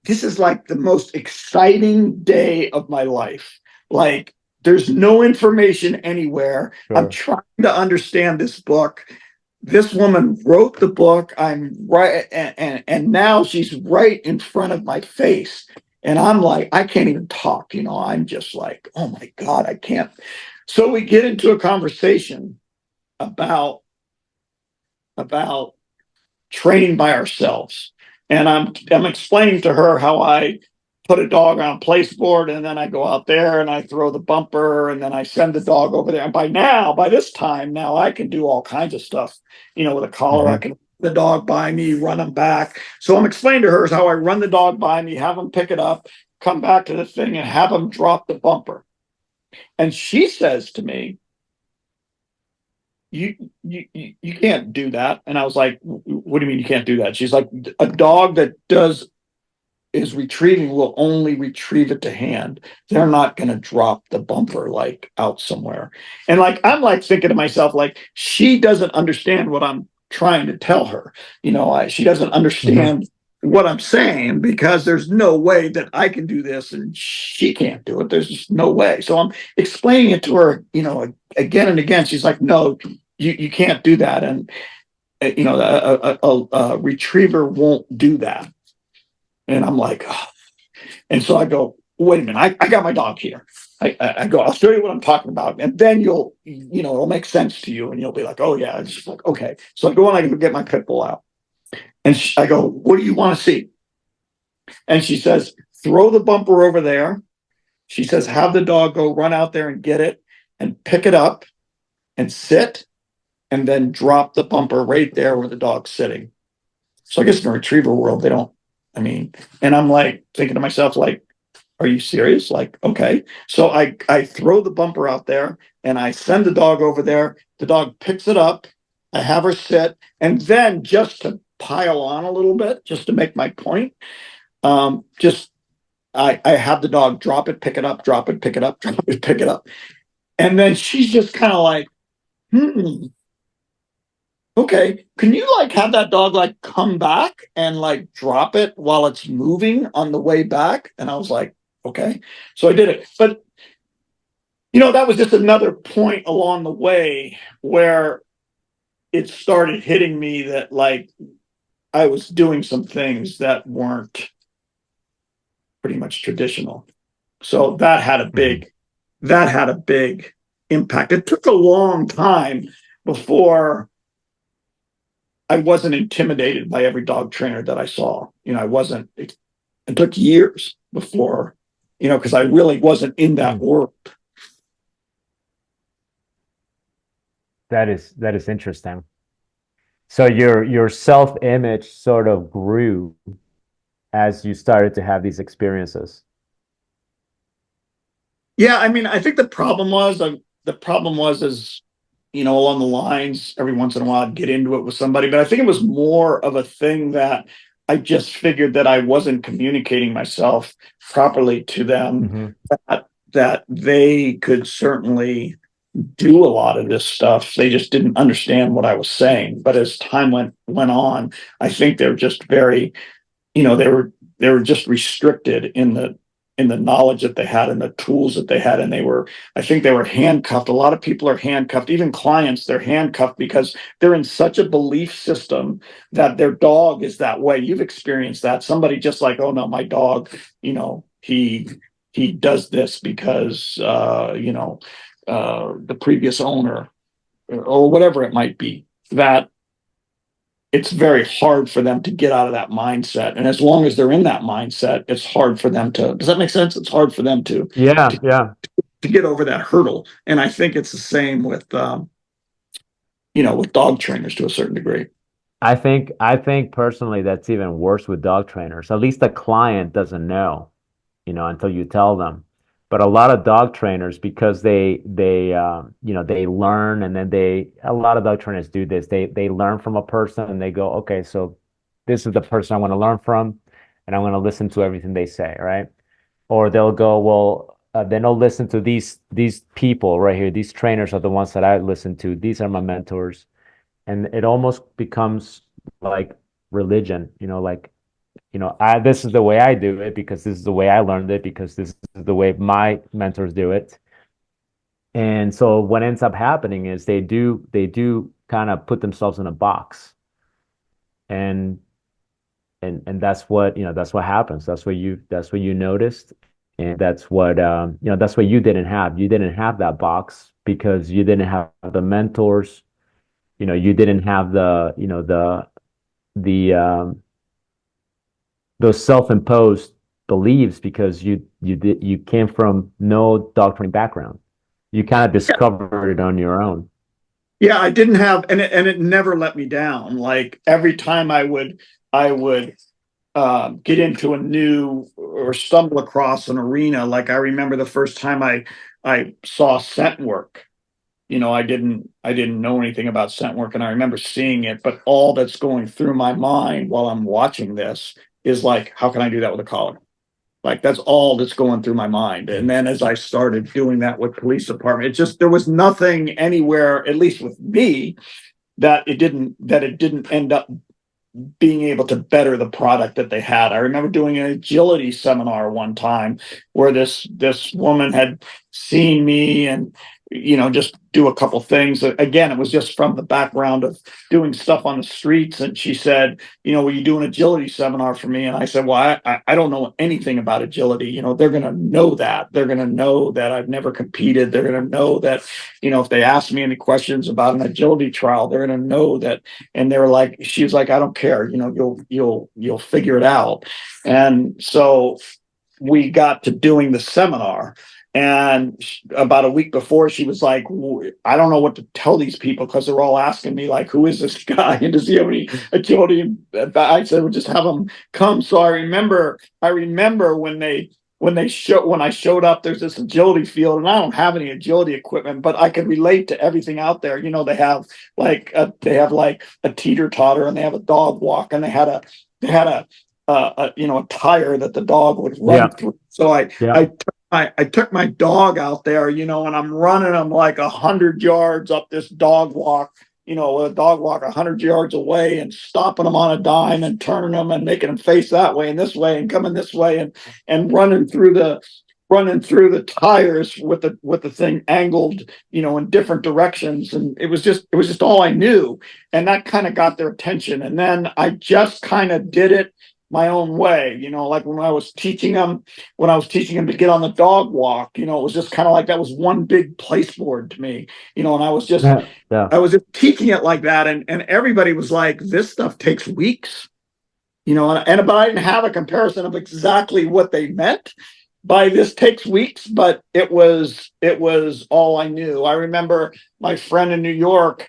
this is like the most exciting day of my life. Like there's no information anywhere. I'm trying to understand this book. This woman wrote the book. I'm right, and now she's right in front of my face. And I'm like, I can't even talk, I'm just like, oh my God, I can't. So we get into a conversation about training by ourselves. And I'm explaining to her how I put a dog on a place board, and then I go out there and I throw the bumper, and then I send the dog over there. And by this time now, I can do all kinds of stuff. With a collar, I Hmm. can the dog by me, run him back. So I'm explaining to her how I run the dog by me, have him pick it up, come back to the thing, and have him drop the bumper. And she says to me, you can't do that. And I was like, what do you mean you can't do that? She's like, a dog that does is retrieving will only retrieve it to hand. They're not going to drop the bumper like out somewhere. And like I'm like thinking to myself, like she doesn't understand what I'm trying to tell her. She doesn't Hmm. understand what I'm saying, because there's no way that I can do this and she can't do it. There's just no way. So I'm explaining it to her, again and again. She's like, no, you can't do that. And a retriever won't do that. And I'm like, oh. And so I go, wait a minute, I got my dog here. I go, I'll show you what I'm talking about. And then it'll make sense to you. And you'll be like, oh, yeah. It's like, okay. So I go and I go get my pit bull out. And I go, what do you want to see? And she says, throw the bumper over there. She says, have the dog go run out there and get it and pick it up and sit and then drop the bumper right there where the dog's sitting. So I guess in the retriever world, they don't, I mean, and I'm like thinking to myself, like, are you serious? Like, okay. So I throw the bumper out there and I send the dog over there. The dog picks it up. I have her sit. And then just to pile on a little bit, just to make my point, just I have the dog drop it, pick it up, drop it, pick it up, drop it, pick it up. And then she's just kind of like, okay, can you like have that dog like come back and like drop it while it's moving on the way back? And I was like, okay. So I did it. But that was just another point along the way where it started hitting me that like I was doing some things that weren't pretty much traditional. So Hmm. that had a big impact. It took a long time before I wasn't intimidated by every dog trainer that I saw. I wasn't, it took years before, because I really wasn't in that Hmm. world. That is interesting. So your self-image sort of grew as you started to have these experiences. Yeah. I mean, I think the problem was is, along the lines, every once in a while I'd get into it with somebody, but I think it was more of a thing that I just figured that I wasn't communicating myself properly to them, Hmm. that they could certainly do a lot of this stuff. They just didn't understand what I was saying. But as time went on, I think they're just very, they were just restricted in the knowledge that they had and the tools that they had. And I think they were handcuffed. A lot of people are handcuffed, even clients, they're handcuffed because they're in such a belief system that their dog is that way. You've experienced that. Somebody just like, oh no, my dog, he does this because the previous owner or whatever it might be, that it's very hard for them to get out of that mindset. And as long as they're in that mindset, it's hard for them to, does that make sense? It's hard for them Yeah, to, yeah. to get over that hurdle. And I think it's the same with dog trainers to a certain degree. I think personally that's even worse with dog trainers. At least the client doesn't know, until you tell them. But a lot of dog trainers, because they learn, and then a lot of dog trainers do this. They learn from a person and they go, okay, so this is the person I want to learn from, and I'm going to listen to everything they say, right? Or they'll go, well, then I'll listen to these people right here. These trainers are the ones that I listen to. These are my mentors, and it almost becomes like religion, like I this is the way I do it because this is the way I learned it because this is the way my mentors do it. And so what ends up happening is they do kind of put themselves in a box. And and that's what happens. That's what you noticed. And that's what you didn't have. You didn't have that box because you didn't have the mentors. You didn't have the those self-imposed beliefs because you came from no dog training background. You kind of discovered it on your own. Yeah, I didn't have, and it never let me down. Like every time I would get into a new or stumble across an arena. Like I remember the first time I saw scent work. I didn't know anything about scent work, and I remember seeing it. But all that's going through my mind while I'm watching this is like, how can I do that with a collar? Like that's all that's going through my mind. And then as I started doing that with police department, it just there was nothing anywhere, at least with me, that it didn't end up being able to better the product that they had. I remember doing an agility seminar one time where this woman had seen me and just do a couple things. Again, it was just from the background of doing stuff on the streets, and she said, will you do an agility seminar for me? And I said, well, I don't know anything about agility. They're going to know that. They're going to know that I've never competed. They're going to know that, if they ask me any questions about an agility trial, they're going to know that. And they were like, she was like, I don't care. You'll figure it out. And so we got to doing the seminar. And about a week before, she was like, I don't know what to tell these people because they're all asking me, like, who is this guy? And does he have any agility? I said, well, just have him come. So I remember when I showed up, there's this agility field, and I don't have any agility equipment, but I could relate to everything out there. They have like a teeter totter, and they have a dog walk, and they had a tire that the dog would run Yeah. through. So I Yeah. I I took my dog out there, and I'm running him like 100 yards up this dog walk, a dog walk 100 yards away, and stopping him on a dime and turning him and making him face that way and this way and coming this way and running through the tires with the thing angled, in different directions. And it was just all I knew. And that kind of got their attention. And then I just kind of did it my own way, like when I was teaching them to get on the dog walk, it was just kind of like that was one big place board to me, and I was just Yeah. Yeah. I was just teaching it like that, and everybody was like, this stuff takes weeks, but I didn't have a comparison of exactly what they meant by this takes weeks, but it was all I knew. I remember my friend in New York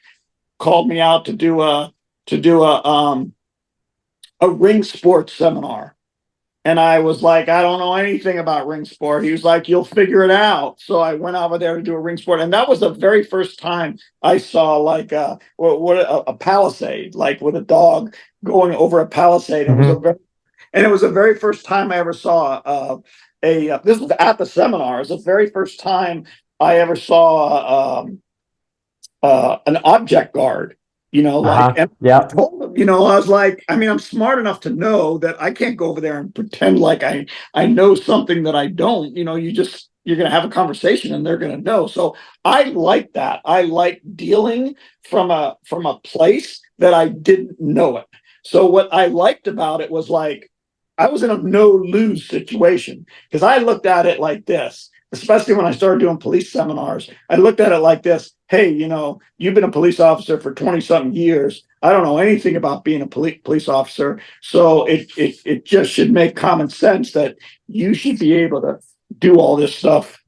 called me out to do a ring sports seminar. And I was like, I don't know anything about ring sport. He was like, you'll figure it out. So I went over there to do a ring sport. And that was the very first time I saw like a palisade, like with a dog going over a palisade. Mm-hmm. And it was the very first time I ever saw this was at the seminar. It was the very first time I ever saw an object guard, Uh-huh. and I Yeah. told them, I was like, I mean, I'm smart enough to know that I can't go over there and pretend like I know something that I don't. You're going to have a conversation and they're going to know. So I like that. I like dealing from a place that I didn't know it. So what I liked about it was like I was in a no lose situation because I looked at it like this, especially when I started doing police seminars. I looked at it like this. Hey, you've been a police officer for 20 something years. I don't know anything about being a police officer. So it just should make common sense that you should be able to do all this stuff.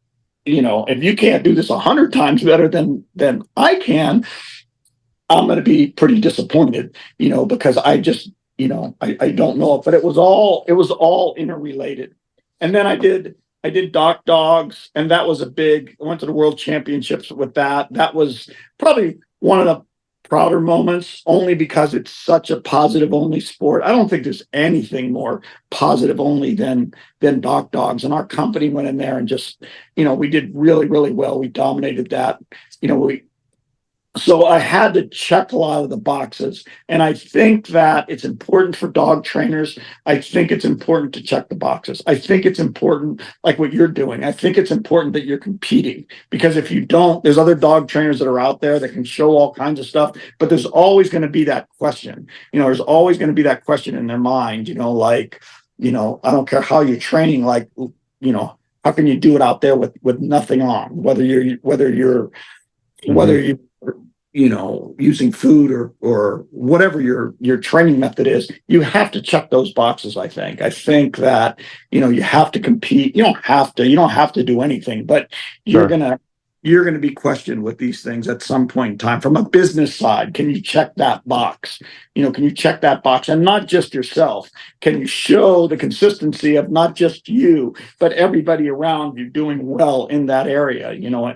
If you can't do this 100 times better than I can, I'm going to be pretty disappointed, because I just, I don't know it, but it was all interrelated. And then I did doc dogs, and that was I went to the world championships with that. That was probably one of the prouder moments, only because it's such a positive only sport. I don't think there's anything more positive only than doc dogs. And our company went in there and just, we did really, really well. We dominated that. So I had to check a lot of the boxes. And I think that it's important for dog trainers. I think it's important to check the boxes. I think it's important, like what you're doing. I think it's important that you're competing, because if you don't, there's other dog trainers that are out there that can show all kinds of stuff, but there's always going to be that question. There's always going to be that question in their mind, like, I don't care how you're training, like, how can you do it out there with nothing on, whether you're whether Mm-hmm. you using food or whatever your training method is, you have to check those boxes. I think that, you have to compete. You don't have to do anything, but you're Sure. gonna you're going to be questioned with these things at some point in time. From a business side, can you check that box? Can you check that box? And not just yourself. Can you show the consistency of not just you, but everybody around you doing well in that area,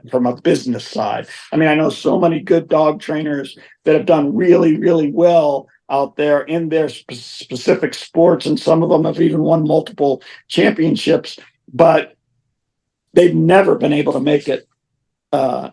from a business side? I mean, I know so many good dog trainers that have done really, really well out there in their specific sports, and some of them have even won multiple championships, but they've never been able to make it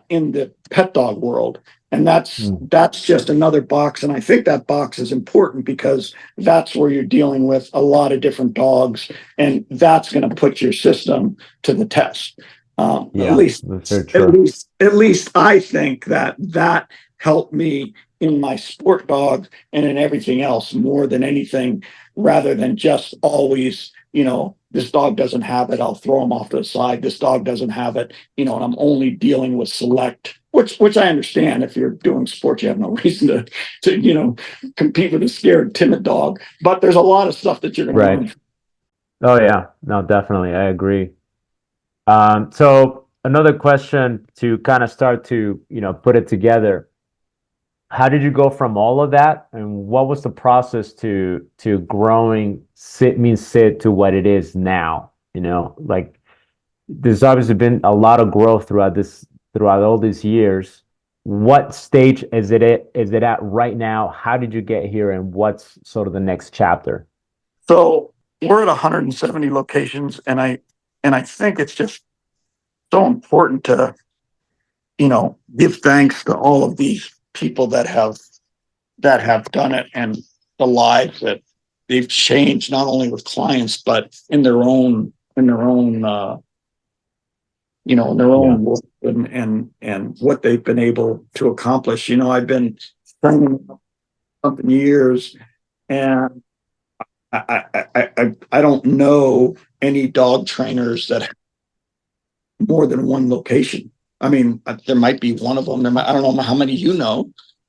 in the pet dog world. And that's just another box. And I think that box is important because that's where you're dealing with a lot of different dogs, and that's going to put your system to the test. At Yeah, least, that's very at true. least, at least I think that helped me in my sport dog and in everything else more than anything, rather than just always, this dog doesn't have it, I'll throw him off to the side. This dog doesn't have it, and I'm only dealing with select, which I understand. If you're doing sports, you have no reason to compete with a scared, timid dog. But there's a lot of stuff that you're going to Right. learn. Oh yeah. No, definitely. I agree. So another question to kind of start to, put it together. How did you go from all of that, and what was the process to growing Sit to what it is now? Like there's obviously been a lot of growth throughout all these years. What stage is it at right now? How did you get here, and what's sort of the next chapter? So we're at 170 locations, and I think it's just so important to give thanks to all of these people that have done it, and the lives that they've changed, not only with clients but in their Yeah. own work, and what they've been able to accomplish. I've been training up in years, and I don't know any dog trainers that have more than one location. I mean, there might be one of them. I don't know how many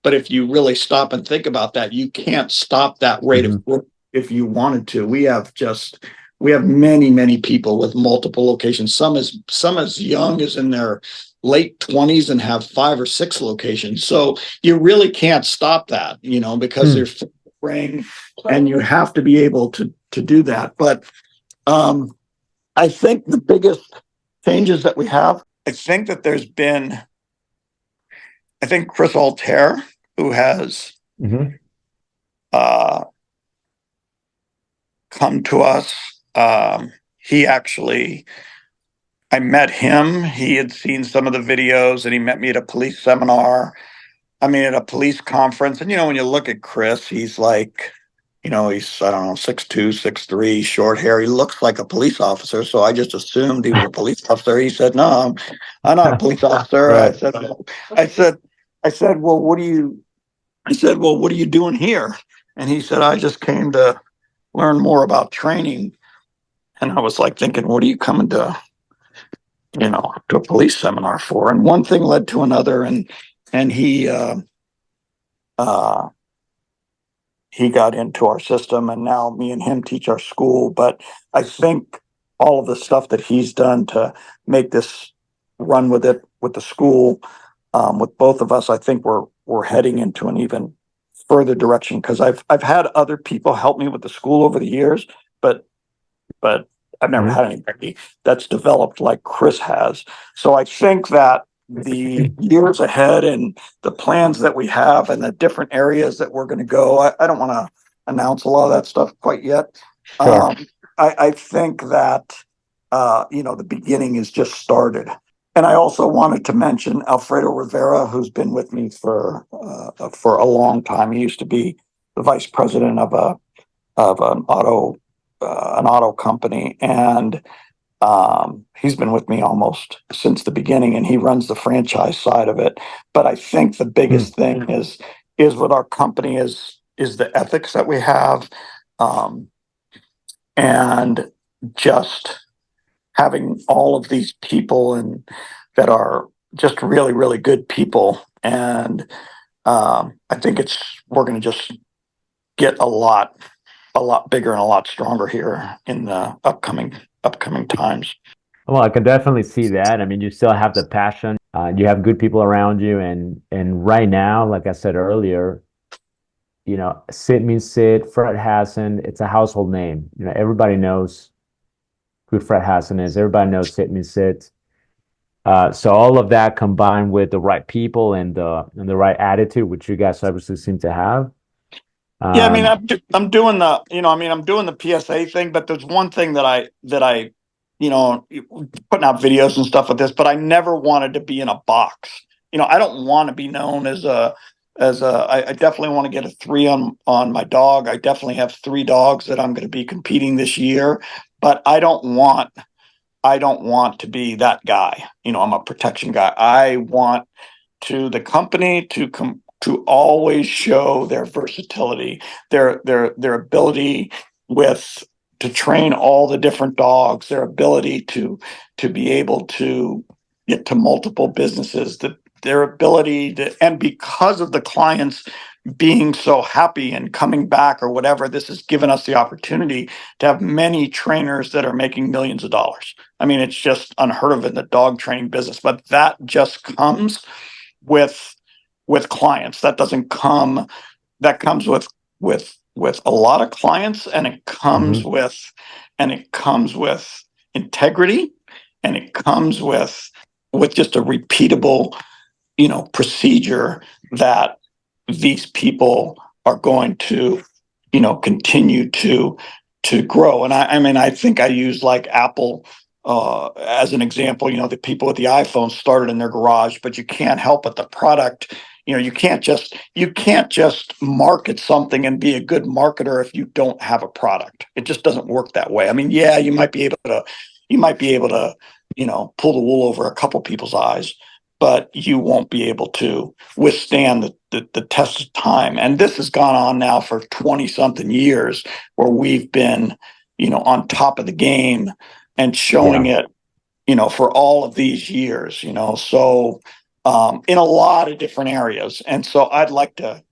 but if you really stop and think about that, you can't stop that rate of Hmm. growth if you wanted to. We have many, many people with multiple locations. Some as young as in their late 20s and have 5 or 6 locations. So you really can't stop that, because Hmm. there's ring, and you have to be able to do that. But um, I think the biggest changes that we have, I think that there's been, I think Chris Altair, who has Hmm. uh, come to us. He actually, I met him. He had seen some of the videos, and he met me at a police seminar. I mean, at a police conference. And, when you look at Chris, he's like, he's, I don't know, 6'2", 6'3", short hair. He looks like a police officer. So I just assumed he was a police officer. He said, no, I'm not a police officer. I Right. said, I said, I said, well, what are you doing here? And he said, I just came to learn more about training. And I was like thinking, what are you coming to a police seminar for? And one thing led to another. And uh, he got into our system, and now me and him teach our school. But I think all of the stuff that he's done to make this run with it, with the school, with both of us, I think we're heading into an even further direction, because I've had other people help me with the school over the years, but but I've never Hmm. had anybody that's developed like Chris has. So I think that the years ahead, and the plans that we have, and the different areas that we're going to go, I don't want to announce a lot of that stuff quite yet. Sure. I think that the beginning is just started. And I also wanted to mention Alfredo Rivera, who's been with me for a long time. He used to be the vice president of an auto company, and he's been with me almost since the beginning, and he runs the franchise side of it. But I think the Hmm. biggest thing is what our company is the ethics that we have, um, and just having all of these people, and that are just really, really good people. And I think we're going to just get a lot bigger and a lot stronger here in the upcoming times. Well, I can definitely see that. I mean, you still have the passion. You have good people around you, and right now, like I said earlier, Sit means Sit, Fred Hassen. It's a household name. Everybody knows who Fred Hassen is. Everybody knows Sit means Sit. So all of that combined with the right people and the right attitude, which you guys obviously seem to have. Yeah, I mean, Um, I'm doing I'm doing the PSA thing, but there's one thing that I putting out videos and stuff with this, but I never wanted to be in a box. I don't want to be known I definitely want to get a 3 on my dog. I definitely have 3 dogs that I'm going to be competing this year, but I don't want to be that guy. I'm a protection guy. I want the company to always show their versatility, their ability with to train all the different dogs, their ability to be able to get to multiple businesses, their ability to, and because of the clients being so happy and coming back or whatever, this has given us the opportunity to have many trainers that are making millions of dollars. I mean, it's just unheard of in the dog training business, but that just comes with clients. That doesn't come. That comes with a lot of clients, and it comes mhm. with integrity, and it comes with just a repeatable procedure that these people are going to continue to grow. And I mean, I think I use like Apple as an example. The people with the iPhone started in their garage, but you can't help but the product. You can't just market something and be a good marketer if you don't have a product. It just doesn't work that way. I mean, yeah, you might be able to pull the wool over a couple people's eyes, but you won't be able to withstand the test of time. And this has gone on now for 20 something years, where we've been, on top of the game and showing Yeah. it, for all of these years, so in a lot of different areas. And so I'd like to,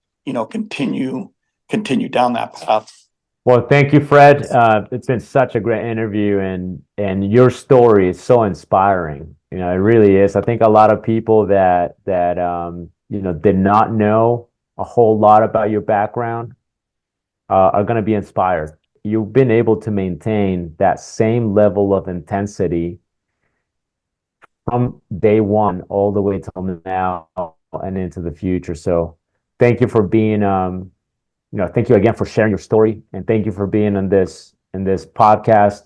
continue down that path. Well, thank you, Fred. It's been such a great interview, and your story is so inspiring. It really is. I think a lot of people that did not know a whole lot about your background are going to be inspired. You've been able to maintain that same level of intensity from day one all the way till now and into the future. So, thank you for being thank you again for sharing your story, and thank you for being on this podcast.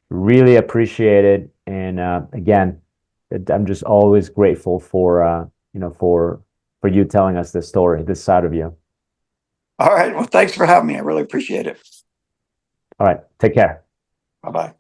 Really appreciate it. And again, I'm just always grateful for you telling us this story, this side of you. All right. Well, thanks for having me. I really appreciate it. All right, take care. Bye bye.